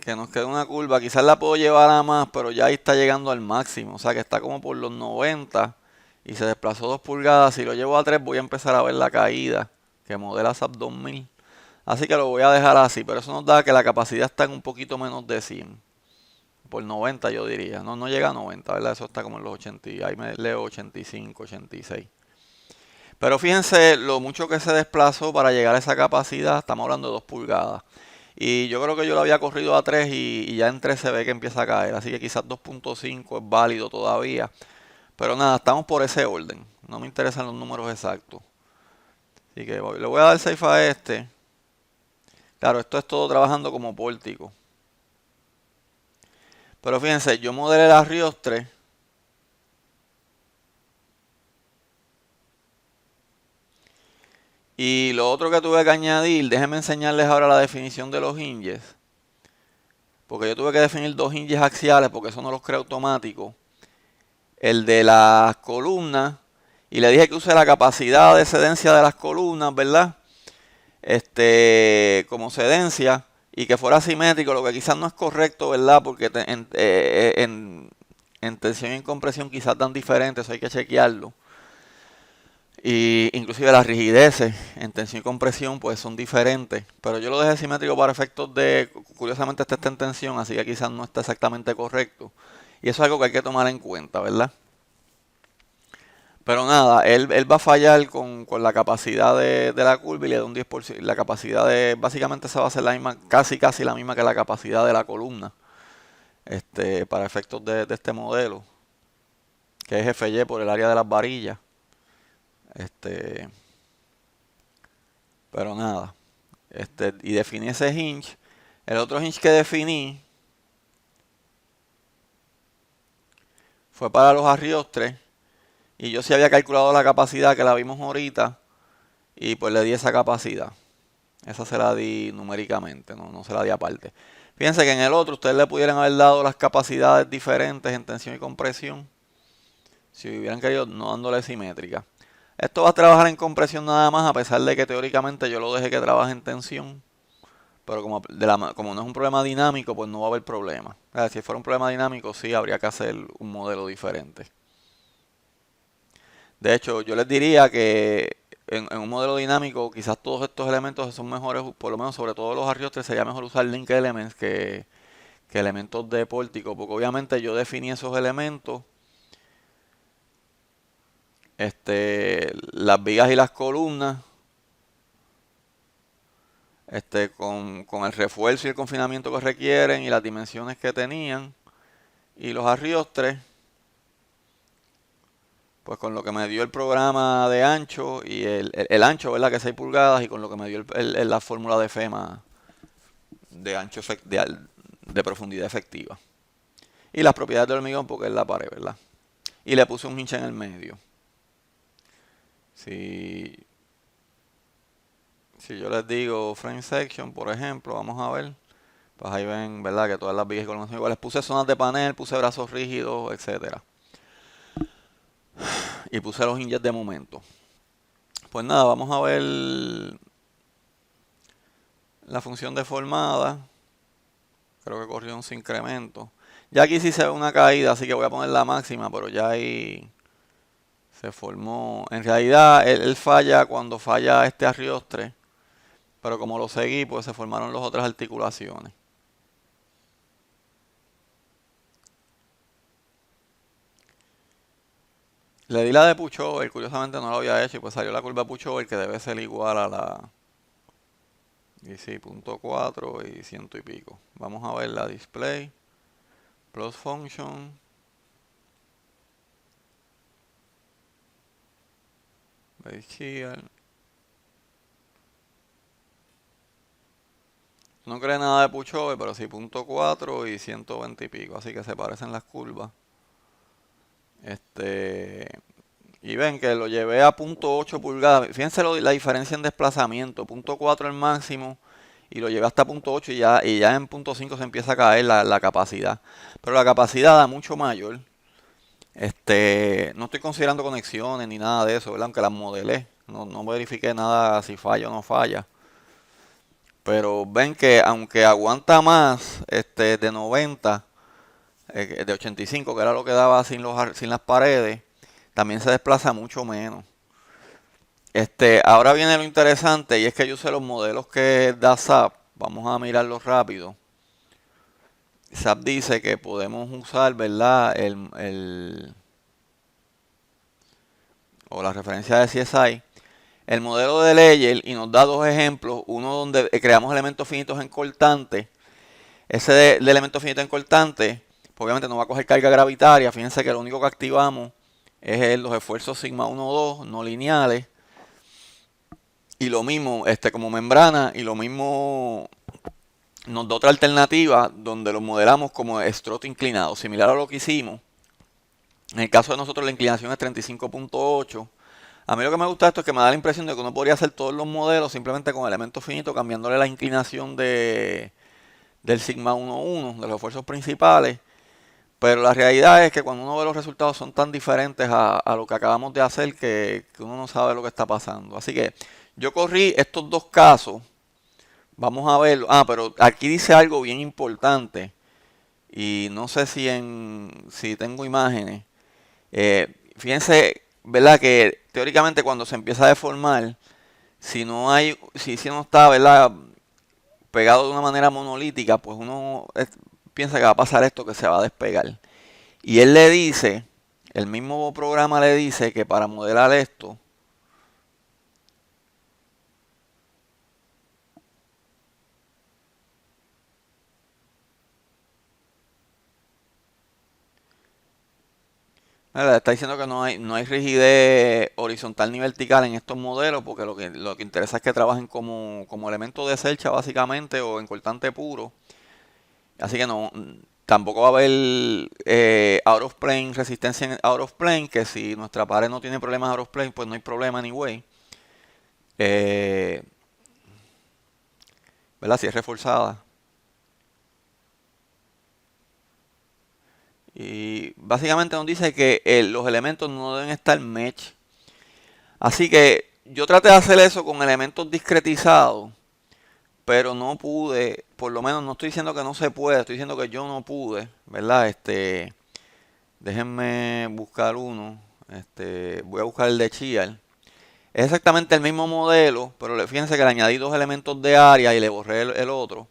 que nos queda una curva. Quizás la puedo llevar a más, pero ya ahí está llegando al máximo. O sea que está como por los 90 y se desplazó 2 pulgadas. Si lo llevo a 3 voy a empezar a ver la caída que modela SAP 2000. Así que lo voy a dejar así, pero eso nos da que la capacidad está en un poquito menos de 100. Por 90 yo diría. No llega a 90, ¿verdad? Eso está como en los 80. Ahí me leo 85, 86. Pero fíjense lo mucho que se desplazó para llegar a esa capacidad. Estamos hablando de 2 pulgadas. Y yo creo que yo lo había corrido a 3 y ya en 3 se ve que empieza a caer. Así que quizás 2.5 es válido todavía. Pero nada, estamos por ese orden. No me interesan los números exactos. Así que le voy a dar safe a este. Claro, esto es todo trabajando como pórtico. Pero fíjense, yo modelé la Riostre. Y lo otro que tuve que añadir, déjenme enseñarles ahora la definición de los hinges. Porque yo tuve que definir 2 hinges axiales porque eso no los crea automático. El de las columnas. Y le dije que use la capacidad de cedencia de las columnas, ¿verdad? Como cedencia. Y que fuera simétrico, lo que quizás no es correcto, ¿verdad? Porque en tensión y en compresión quizás dan diferentes, eso hay que chequearlo. Y inclusive las rigideces en tensión y compresión pues son diferentes, pero yo lo dejé simétrico para efectos de, curiosamente este está en tensión, así que quizás no está exactamente correcto. Y eso es algo que hay que tomar en cuenta, ¿verdad? Pero nada, él va a fallar con la capacidad de la curva y le da un 10%. La capacidad de, básicamente esa va a ser la misma, casi la misma que la capacidad de la columna, para efectos de este modelo, que es FY por el área de las varillas. Este, pero nada, y definí ese hinge. El otro hinge que definí fue para los arriostres. Y yo sí había calculado la capacidad que la vimos ahorita. Y pues le di esa capacidad. Esa se la di numéricamente, no se la di aparte. Fíjense que en el otro ustedes le pudieran haber dado las capacidades diferentes en tensión y compresión. Si hubieran querido, no dándole simétrica. Esto va a trabajar en compresión nada más, a pesar de que teóricamente yo lo dejé que trabaje en tensión. Pero como no es un problema dinámico, pues no va a haber problema. O sea, si fuera un problema dinámico, sí habría que hacer un modelo diferente. De hecho, yo les diría que en un modelo dinámico, quizás todos estos elementos son mejores, por lo menos sobre todo los arriostres, sería mejor usar link elements que elementos de pórtico, porque obviamente yo definí esos elementos, las vigas y las columnas, con el refuerzo y el confinamiento que requieren y las dimensiones que tenían, y los arriostres, pues con lo que me dio el programa de ancho y el ancho, ¿verdad? Que es 6 pulgadas, y con lo que me dio la fórmula de FEMA de ancho de profundidad efectiva. Y las propiedades del hormigón porque es la pared, ¿verdad? Y le puse un hincha en el medio. Si yo les digo frame section, por ejemplo, vamos a ver, pues ahí ven, ¿verdad? Que todas las vigas y columnas son iguales. Puse zonas de panel, puse brazos rígidos, etcétera. Y puse los hinges de momento. Pues nada, vamos a ver la función deformada. Creo que corrió un incremento. Ya aquí sí se ve una caída, así que voy a poner la máxima, pero ya ahí se formó. En realidad, él falla cuando falla este arriostre, pero como lo seguí, pues se formaron las otras articulaciones. Le di la de Puchover, curiosamente no lo había hecho, y pues salió la curva de Puchover, que debe ser igual a la... Y sí, punto 4 y ciento y pico. Vamos a ver la display. Plus function. Base here. No cree nada de Puchover, pero sí punto 4 y 120 y pico. Así que se parecen las curvas. Y ven que lo llevé a punto 8 pulgadas. Fíjense la diferencia en desplazamiento. Punto 4 el máximo. Y lo llevé hasta punto 8 y ya en punto 5 se empieza a caer la capacidad. Pero la capacidad da mucho mayor. No estoy considerando conexiones ni nada de eso, ¿verdad? Aunque las modelé. No verifiqué nada si falla o no falla. Pero ven que aunque aguanta más de 90, de 85, que era lo que daba sin las paredes, también se desplaza mucho menos. Ahora viene lo interesante, y es que yo usé los modelos que da SAP. Vamos a mirarlos rápido. SAP dice que podemos usar, ¿verdad? O la referencia de CSI, el modelo de Layel, y nos da dos ejemplos. Uno donde creamos elementos finitos en cortante. Ese de elemento finito en cortante, pues obviamente no va a coger carga gravitaria. Fíjense que lo único que activamos es los esfuerzos sigma 1,2 no lineales. Y lo mismo como membrana, y lo mismo nos da otra alternativa donde lo modelamos como estrot inclinado, similar a lo que hicimos. En el caso de nosotros la inclinación es 35.8. A mí lo que me gusta de esto es que me da la impresión de que uno podría hacer todos los modelos simplemente con elementos finitos, cambiándole la inclinación del sigma 1,1, de los esfuerzos principales. Pero la realidad es que cuando uno ve los resultados son tan diferentes a lo que acabamos de hacer que uno no sabe lo que está pasando. Así que yo corrí estos dos casos. Vamos a verlo. Pero aquí dice algo bien importante. y no sé si tengo imágenes. Fíjense, ¿verdad? Que teóricamente cuando se empieza a deformar, si no está, ¿verdad? Pegado de una manera monolítica, pues piensa que va a pasar esto, que se va a despegar. Y él le dice, el mismo programa le dice que para modelar esto, le está diciendo que no hay rigidez horizontal ni vertical en estos modelos, porque lo que interesa es que trabajen como elemento de celcha básicamente o en cortante puro. Así que tampoco va a haber out of plane, resistencia en out of plane, que si nuestra pared no tiene problemas out of plane, pues no hay problema anyway. Eh, ¿Verdad? Si es reforzada. Y básicamente nos dice que los elementos no deben estar mesh. Así que yo traté de hacer eso con elementos discretizados, pero no pude. Por lo menos no estoy diciendo que no se puede, estoy diciendo que yo no pude, ¿verdad? Déjenme buscar uno. Voy a buscar el de Chial. Es exactamente el mismo modelo, pero fíjense que le añadí dos elementos de área y le borré el otro.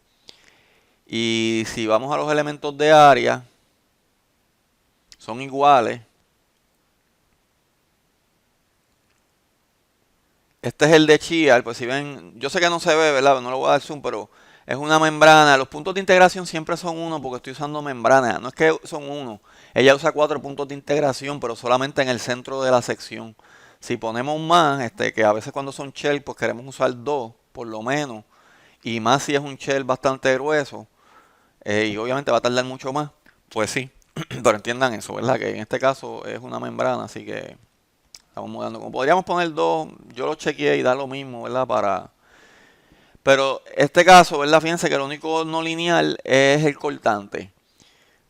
Y si vamos a los elementos de área, son iguales. Este es el de Chial, pues si ven, yo sé que no se ve, ¿verdad? No le voy a dar zoom, pero es una membrana. Los puntos de integración siempre son uno porque estoy usando membrana. No es que son uno. Ella usa 4 puntos de integración, pero solamente en el centro de la sección. Si ponemos más, que a veces cuando son shell, pues queremos usar dos, por lo menos. Y más si es un shell bastante grueso. Y obviamente va a tardar mucho más. Pues sí, pero entiendan eso, ¿verdad? Que en este caso es una membrana, así que estamos mudando. Como podríamos poner dos, yo lo chequeé y da lo mismo, ¿verdad? Pero este caso, ¿verdad? Fíjense que lo único no lineal es el cortante.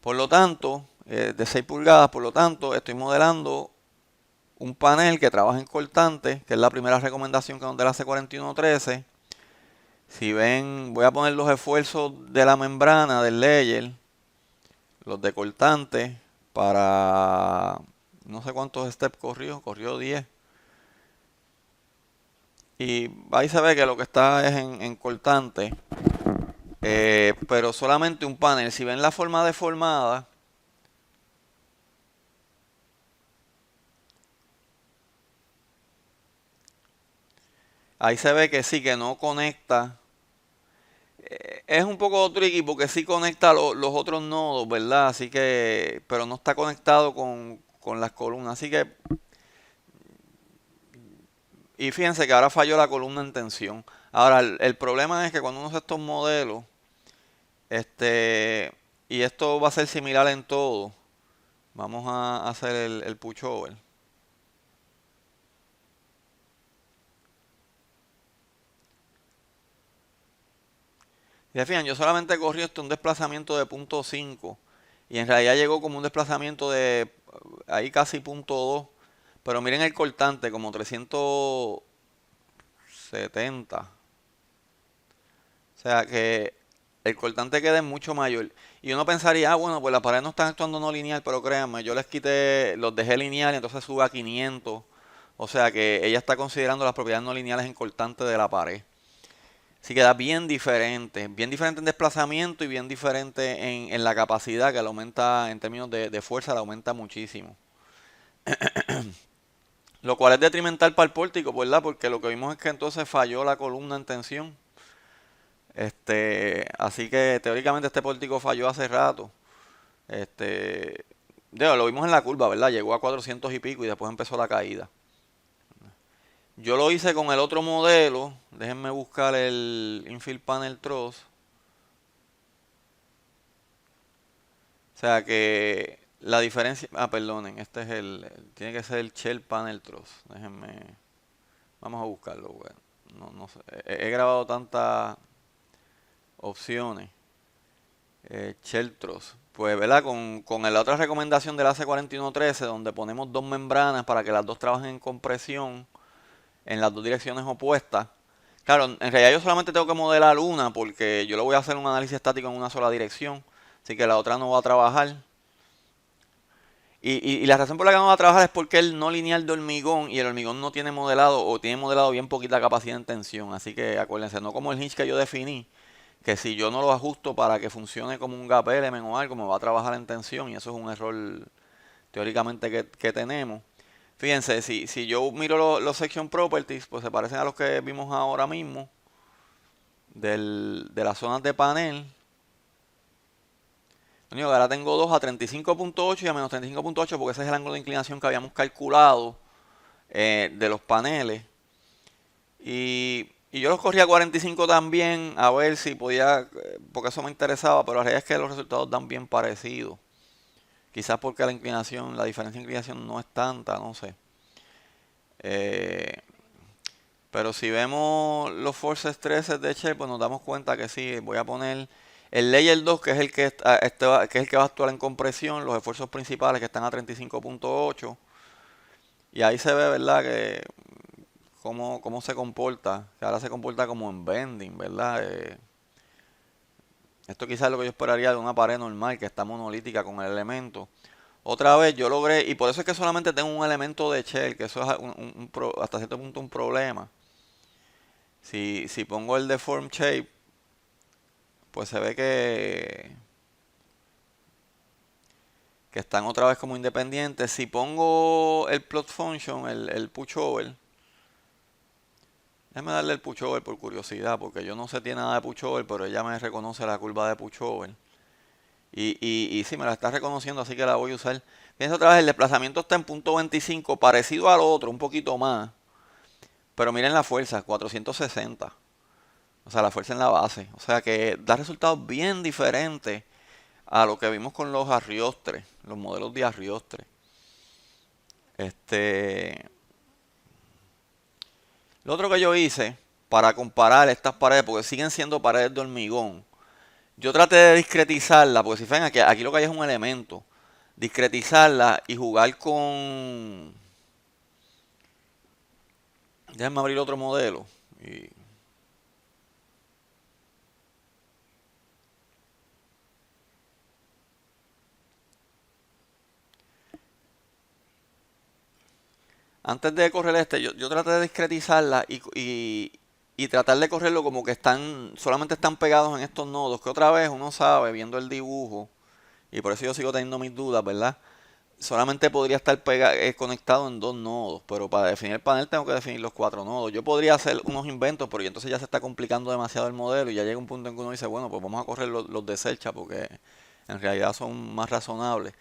Por lo tanto, de 6 pulgadas, por lo tanto, estoy modelando un panel que trabaja en cortante, que es la primera recomendación que nos da la C4113. Si ven, voy a poner los esfuerzos de la membrana, del layer, los de cortante, para no sé cuántos steps corrió 10. Y ahí se ve que lo que está es en cortante, pero solamente un panel. Si ven la forma deformada, ahí se ve que sí, que no conecta. Es un poco tricky porque sí conecta los otros nodos, ¿verdad? Así que, pero no está conectado con las columnas. Así que, y fíjense que ahora falló la columna en tensión. Ahora, el problema es que cuando uno hace estos modelos, este, y esto va a ser similar en todo, vamos a hacer el pushover. Y se fijan, yo solamente corrí un desplazamiento de 0.5 y en realidad llegó como un desplazamiento de ahí casi 0.2, pero miren el cortante como 370. O sea que el cortante queda mucho mayor. Y uno pensaría, bueno, pues las paredes no están actuando no lineal, pero créanme, yo les quité, los dejé lineal y entonces sube a 500. O sea que ella está considerando las propiedades no lineales en cortante de la pared. Sí queda bien diferente en desplazamiento y bien diferente en la capacidad, que le aumenta en términos de fuerza, le aumenta muchísimo. Lo cual es detrimental para el pórtico, ¿verdad? Porque lo que vimos es que entonces falló la columna en tensión. Así que teóricamente este pórtico falló hace rato. Lo vimos en la curva, ¿verdad? Llegó a 400 y pico y después empezó la caída. Yo lo hice con el otro modelo. Déjenme buscar el Infill Panel Truss. O sea que la diferencia... Ah, perdonen, este es tiene que ser el Shell Panel Truss. Déjenme... Vamos a buscarlo, bueno. No sé. He grabado tantas opciones. Shell Truss. Pues, ¿verdad? Con la otra recomendación del AC4113, donde ponemos dos membranas para que las dos trabajen en compresión en las dos direcciones opuestas. Claro, en realidad yo solamente tengo que modelar una porque yo le voy a hacer un análisis estático en una sola dirección. Así que la otra no va a trabajar. Y la razón por la que no va a trabajar es porque el no lineal de hormigón y el hormigón no tiene modelado o tiene modelado bien poquita capacidad en tensión. Así que acuérdense, no como el hinge que yo definí, que si yo no lo ajusto para que funcione como un gap element o algo, me va a trabajar en tensión y eso es un error teóricamente que tenemos. Fíjense, si yo miro los section properties, pues se parecen a los que vimos ahora mismo de las zonas de panel. Lo único que ahora tengo 2 a 35.8 y a menos 35.8 porque ese es el ángulo de inclinación que habíamos calculado de los paneles. Y yo los corrí a 45 también, a ver si podía, porque eso me interesaba, pero la realidad es que los resultados dan bien parecidos. Quizás porque la inclinación, la diferencia de inclinación no es tanta, no sé. Eh, pero si vemos los force stresses de Shell, pues nos damos cuenta que sí, voy a poner el layer 2, que es el que, que es el que va a actuar en compresión, los esfuerzos principales que están a 35.8. Y ahí se ve, ¿verdad? Que cómo se comporta, que ahora se comporta como en bending, ¿verdad? Esto quizás es lo que yo esperaría de una pared normal, que está monolítica con el elemento. Otra vez yo logré, y por eso es que solamente tengo un elemento de shell, que eso es hasta cierto punto un problema. Si pongo el deform shape, pues se ve que están otra vez como independientes. Si pongo el plot function, el pushover, déjame darle el pushover por curiosidad, porque yo no sé tiene nada de pushover, pero ella me reconoce la curva de pushover. Y sí, me la está reconociendo, así que la voy a usar. Fíjense otra vez, el desplazamiento está en punto 25, parecido al otro, un poquito más. Pero miren la fuerza, 460. O sea, la fuerza en la base. O sea que da resultados bien diferentes a lo que vimos con los Ariostree, los modelos de Ariostree. Este, lo otro que yo hice para comparar estas paredes, porque siguen siendo paredes de hormigón, yo traté de discretizarla, porque si ven aquí lo que hay es un elemento. Discretizarla y jugar con... Déjenme abrir otro modelo. Y antes de correr yo traté de discretizarla y tratar de correrlo como que solamente están pegados en estos nodos, que otra vez uno sabe, viendo el dibujo, y por eso yo sigo teniendo mis dudas, ¿verdad? Solamente podría estar conectado en dos nodos, pero para definir el panel tengo que definir los cuatro nodos. Yo podría hacer unos inventos, pero entonces ya se está complicando demasiado el modelo y ya llega un punto en que uno dice, bueno, pues vamos a correr los de Selcha porque en realidad son más razonables.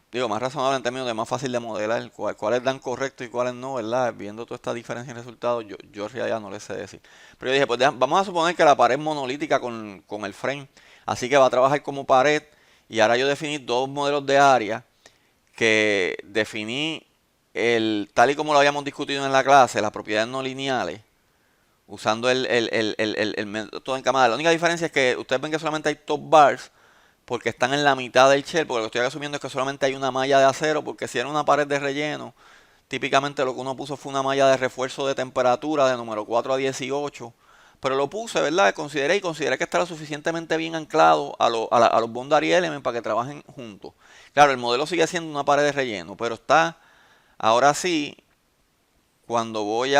Digo, más razonable en términos de más fácil de modelar, cuáles dan correcto y cuáles no, ¿verdad? Viendo toda esta diferencia en resultados, yo en realidad no les sé decir. Pero yo dije, pues vamos a suponer que la pared es monolítica con el frame, así que va a trabajar como pared, y ahora yo definí dos modelos de área, que definí tal y como lo habíamos discutido en la clase, las propiedades no lineales, usando el método en camada. La única diferencia es que ustedes ven que solamente hay top bars, porque están en la mitad del shell, porque lo que estoy asumiendo es que solamente hay una malla de acero, porque si era una pared de relleno, típicamente lo que uno puso fue una malla de refuerzo de temperatura de número 4 a 18, pero lo puse, ¿verdad? Consideré que estaba suficientemente bien anclado a los boundary elements para que trabajen juntos. Claro, el modelo sigue siendo una pared de relleno, pero está, ahora sí, cuando voy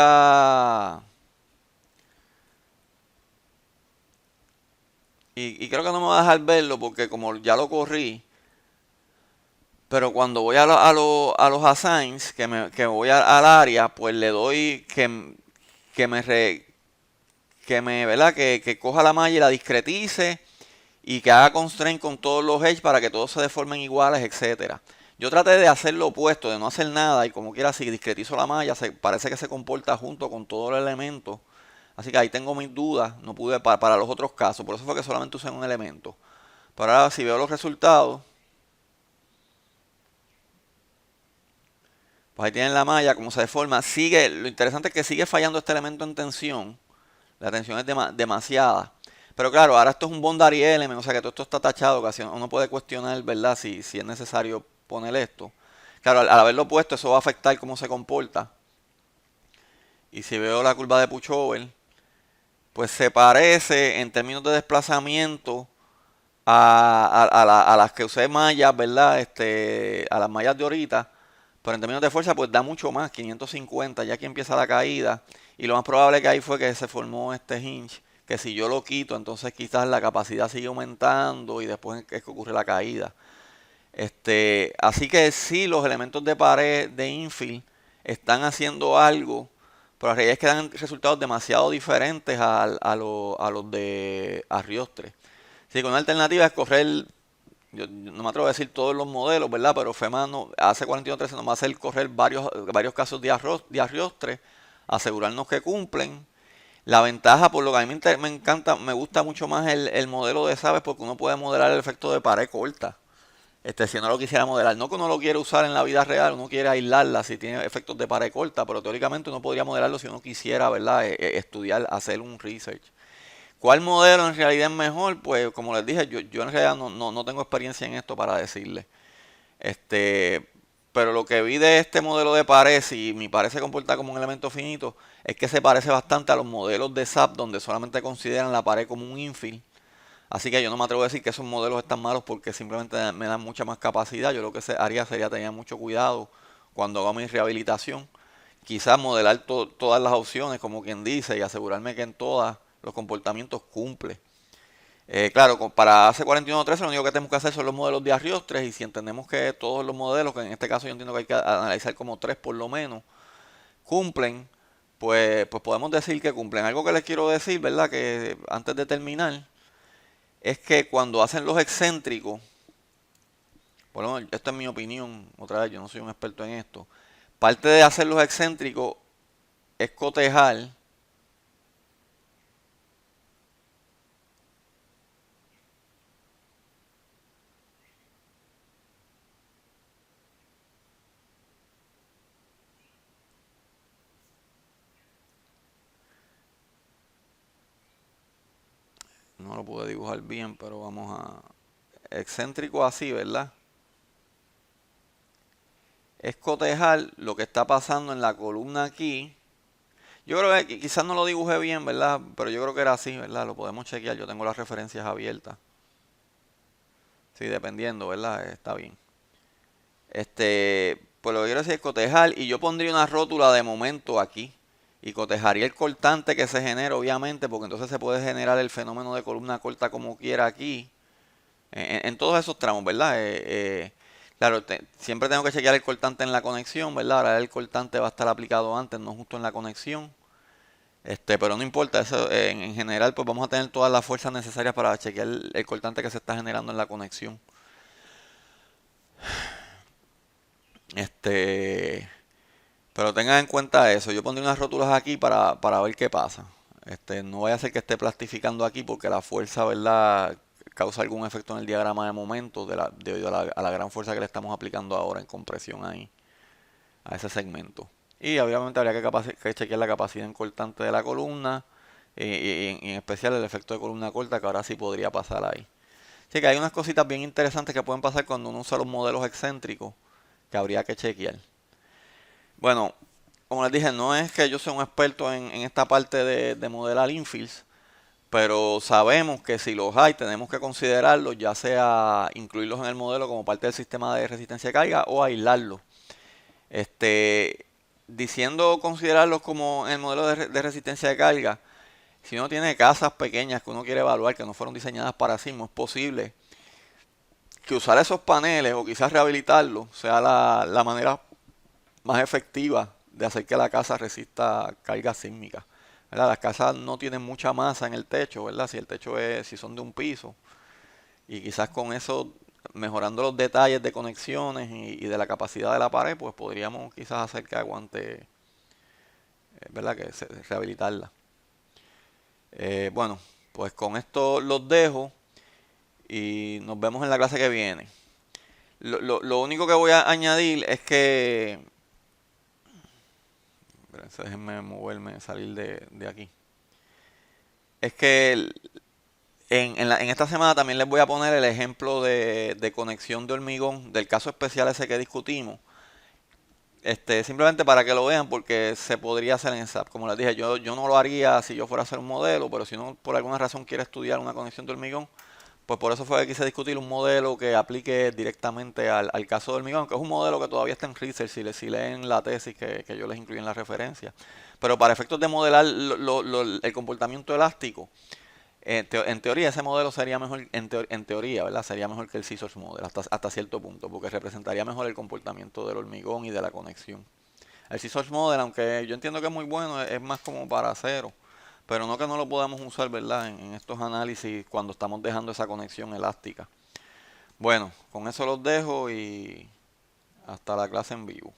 y creo que no me va a dejar verlo porque como ya lo corrí, pero cuando voy a los assigns, que voy al área, pues le doy que me, re- ¿verdad? Que coja la malla y la discretice y que haga constraint con todos los edges para que todos se deformen iguales, etcétera. Yo traté de hacer lo opuesto, de no hacer nada y como quiera, si discretizo la malla, parece que se comporta junto con todos los elementos. Así que ahí tengo mis dudas, no pude para los otros casos, por eso fue que solamente usé un elemento. Pero ahora si veo los resultados, pues ahí tienen la malla, cómo se deforma. Lo interesante es que sigue fallando este elemento en tensión. La tensión es demasiada. Pero claro, ahora esto es un boundary element, o sea que todo esto está tachado, que uno puede cuestionar, ¿verdad? Si es necesario poner esto. Claro, al haberlo puesto, eso va a afectar cómo se comporta. Y si veo la curva de Pushover, pues se parece en términos de desplazamiento a las que usé mallas, ¿verdad? A las mallas de ahorita, pero en términos de fuerza, pues da mucho más, 550, ya que empieza la caída. Y lo más probable que ahí fue que se formó este hinge, que si yo lo quito, entonces quizás la capacidad sigue aumentando y después es que ocurre la caída. Así que sí, los elementos de pared de infill están haciendo algo, pero la realidad es que dan resultados demasiado diferentes a los de Arioste. Sí, con una alternativa es correr, yo no me atrevo a decir todos los modelos, ¿verdad? Pero FEMA no, hace 4113 nos va a hacer correr varios casos de Arioste, asegurarnos que cumplen. La ventaja, por lo que a mí me encanta, me gusta mucho más el modelo de Sabes, porque uno puede modelar el efecto de pared corta. Si uno lo quisiera modelar, no que uno lo quiere usar en la vida real, uno quiere aislarla si tiene efectos de pared corta, pero teóricamente uno podría modelarlo si uno quisiera, ¿verdad? Estudiar, hacer un research. ¿Cuál modelo en realidad es mejor? Pues como les dije, yo en realidad no tengo experiencia en esto para decirle. Este, pero lo que vi de este modelo de pared, si mi pared se comporta como un elemento finito, es que se parece bastante a los modelos de SAP donde solamente consideran la pared como un infill. Así que yo no me atrevo a decir que esos modelos están malos porque simplemente me dan mucha más capacidad. Yo lo que haría sería tener mucho cuidado cuando haga mi rehabilitación. Quizás modelar todas las opciones, como quien dice, y asegurarme que en todas los comportamientos cumple. Claro, para AC4113 lo único que tenemos que hacer son los modelos de Ariotres y si entendemos que todos los modelos, que en este caso yo entiendo que hay que analizar como tres por lo menos, cumplen, pues podemos decir que cumplen. Algo que les quiero decir, ¿verdad? Que antes de terminar, es que cuando hacen los excéntricos, por lo menos esto es mi opinión, otra vez yo no soy un experto en esto, parte de hacer los excéntricos es cotejar. No lo pude dibujar bien, pero vamos a... Excéntrico así, ¿verdad? Es cotejar lo que está pasando en la columna aquí. Yo creo que quizás no lo dibujé bien, ¿verdad? Pero yo creo que era así, ¿verdad? Lo podemos chequear. Yo tengo las referencias abiertas. Sí, dependiendo, ¿verdad? Está bien. Pues lo que quiero decir es cotejar y yo pondría una rótula de momento aquí y cotejaría el cortante que se genera, obviamente, porque entonces se puede generar el fenómeno de columna corta como quiera aquí, en todos esos tramos, ¿verdad? Claro, siempre tengo que chequear el cortante en la conexión, ¿verdad? Ahora el cortante va a estar aplicado antes, no justo en la conexión. Pero no importa, eso, en general pues vamos a tener todas las fuerzas necesarias para chequear el cortante que se está generando en la conexión. Este, pero tengan en cuenta eso, yo pondré unas rótulas aquí para ver qué pasa. No vaya a ser que esté plastificando aquí porque la fuerza, ¿verdad? Causa algún efecto en el diagrama de momento debido a la gran fuerza que le estamos aplicando ahora en compresión ahí, a ese segmento. Y obviamente habría que chequear la capacidad en cortante de la columna y en especial el efecto de columna corta que ahora sí podría pasar ahí. Así que hay unas cositas bien interesantes que pueden pasar cuando uno usa los modelos excéntricos que habría que chequear. Bueno, como les dije, no es que yo sea un experto en esta parte de modelar infills, pero sabemos que si los hay, tenemos que considerarlos, ya sea incluirlos en el modelo como parte del sistema de resistencia de carga o aislarlos. Este, Diciendo considerarlos como en el modelo de resistencia de carga, si uno tiene casas pequeñas que uno quiere evaluar, que no fueron diseñadas para sí, no es posible que usar esos paneles o quizás rehabilitarlos sea la manera más efectiva de hacer que la casa resista cargas sísmicas. ¿Verdad? Las casas no tienen mucha masa en el techo, ¿verdad? Si son de un piso. Y quizás con eso, mejorando los detalles de conexiones y de la capacidad de la pared, pues podríamos quizás hacer que aguante, ¿verdad? Rehabilitarla. Bueno, pues con esto los dejo y nos vemos en la clase que viene. Lo único que voy a añadir es que déjenme moverme, salir de aquí. Es que en esta semana también les voy a poner el ejemplo de conexión de hormigón del caso especial ese que discutimos. Simplemente para que lo vean porque se podría hacer en SAP. Como les dije, yo no lo haría si yo fuera a hacer un modelo, pero si uno por alguna razón quiere estudiar una conexión de hormigón, Pues por eso fue que quise discutir un modelo que aplique directamente al caso del hormigón, que es un modelo que todavía está en research, si leen la tesis que yo les incluí en la referencia. Pero para efectos de modelar el comportamiento elástico, en teoría ese modelo sería mejor, en teoría, ¿verdad? Sería mejor que el scissors model hasta cierto punto, porque representaría mejor el comportamiento del hormigón y de la conexión. El scissors model, aunque yo entiendo que es muy bueno, es más como para acero, pero no que no lo podamos usar, ¿verdad? En estos análisis cuando estamos dejando esa conexión elástica. Bueno, con eso los dejo y hasta la clase en vivo.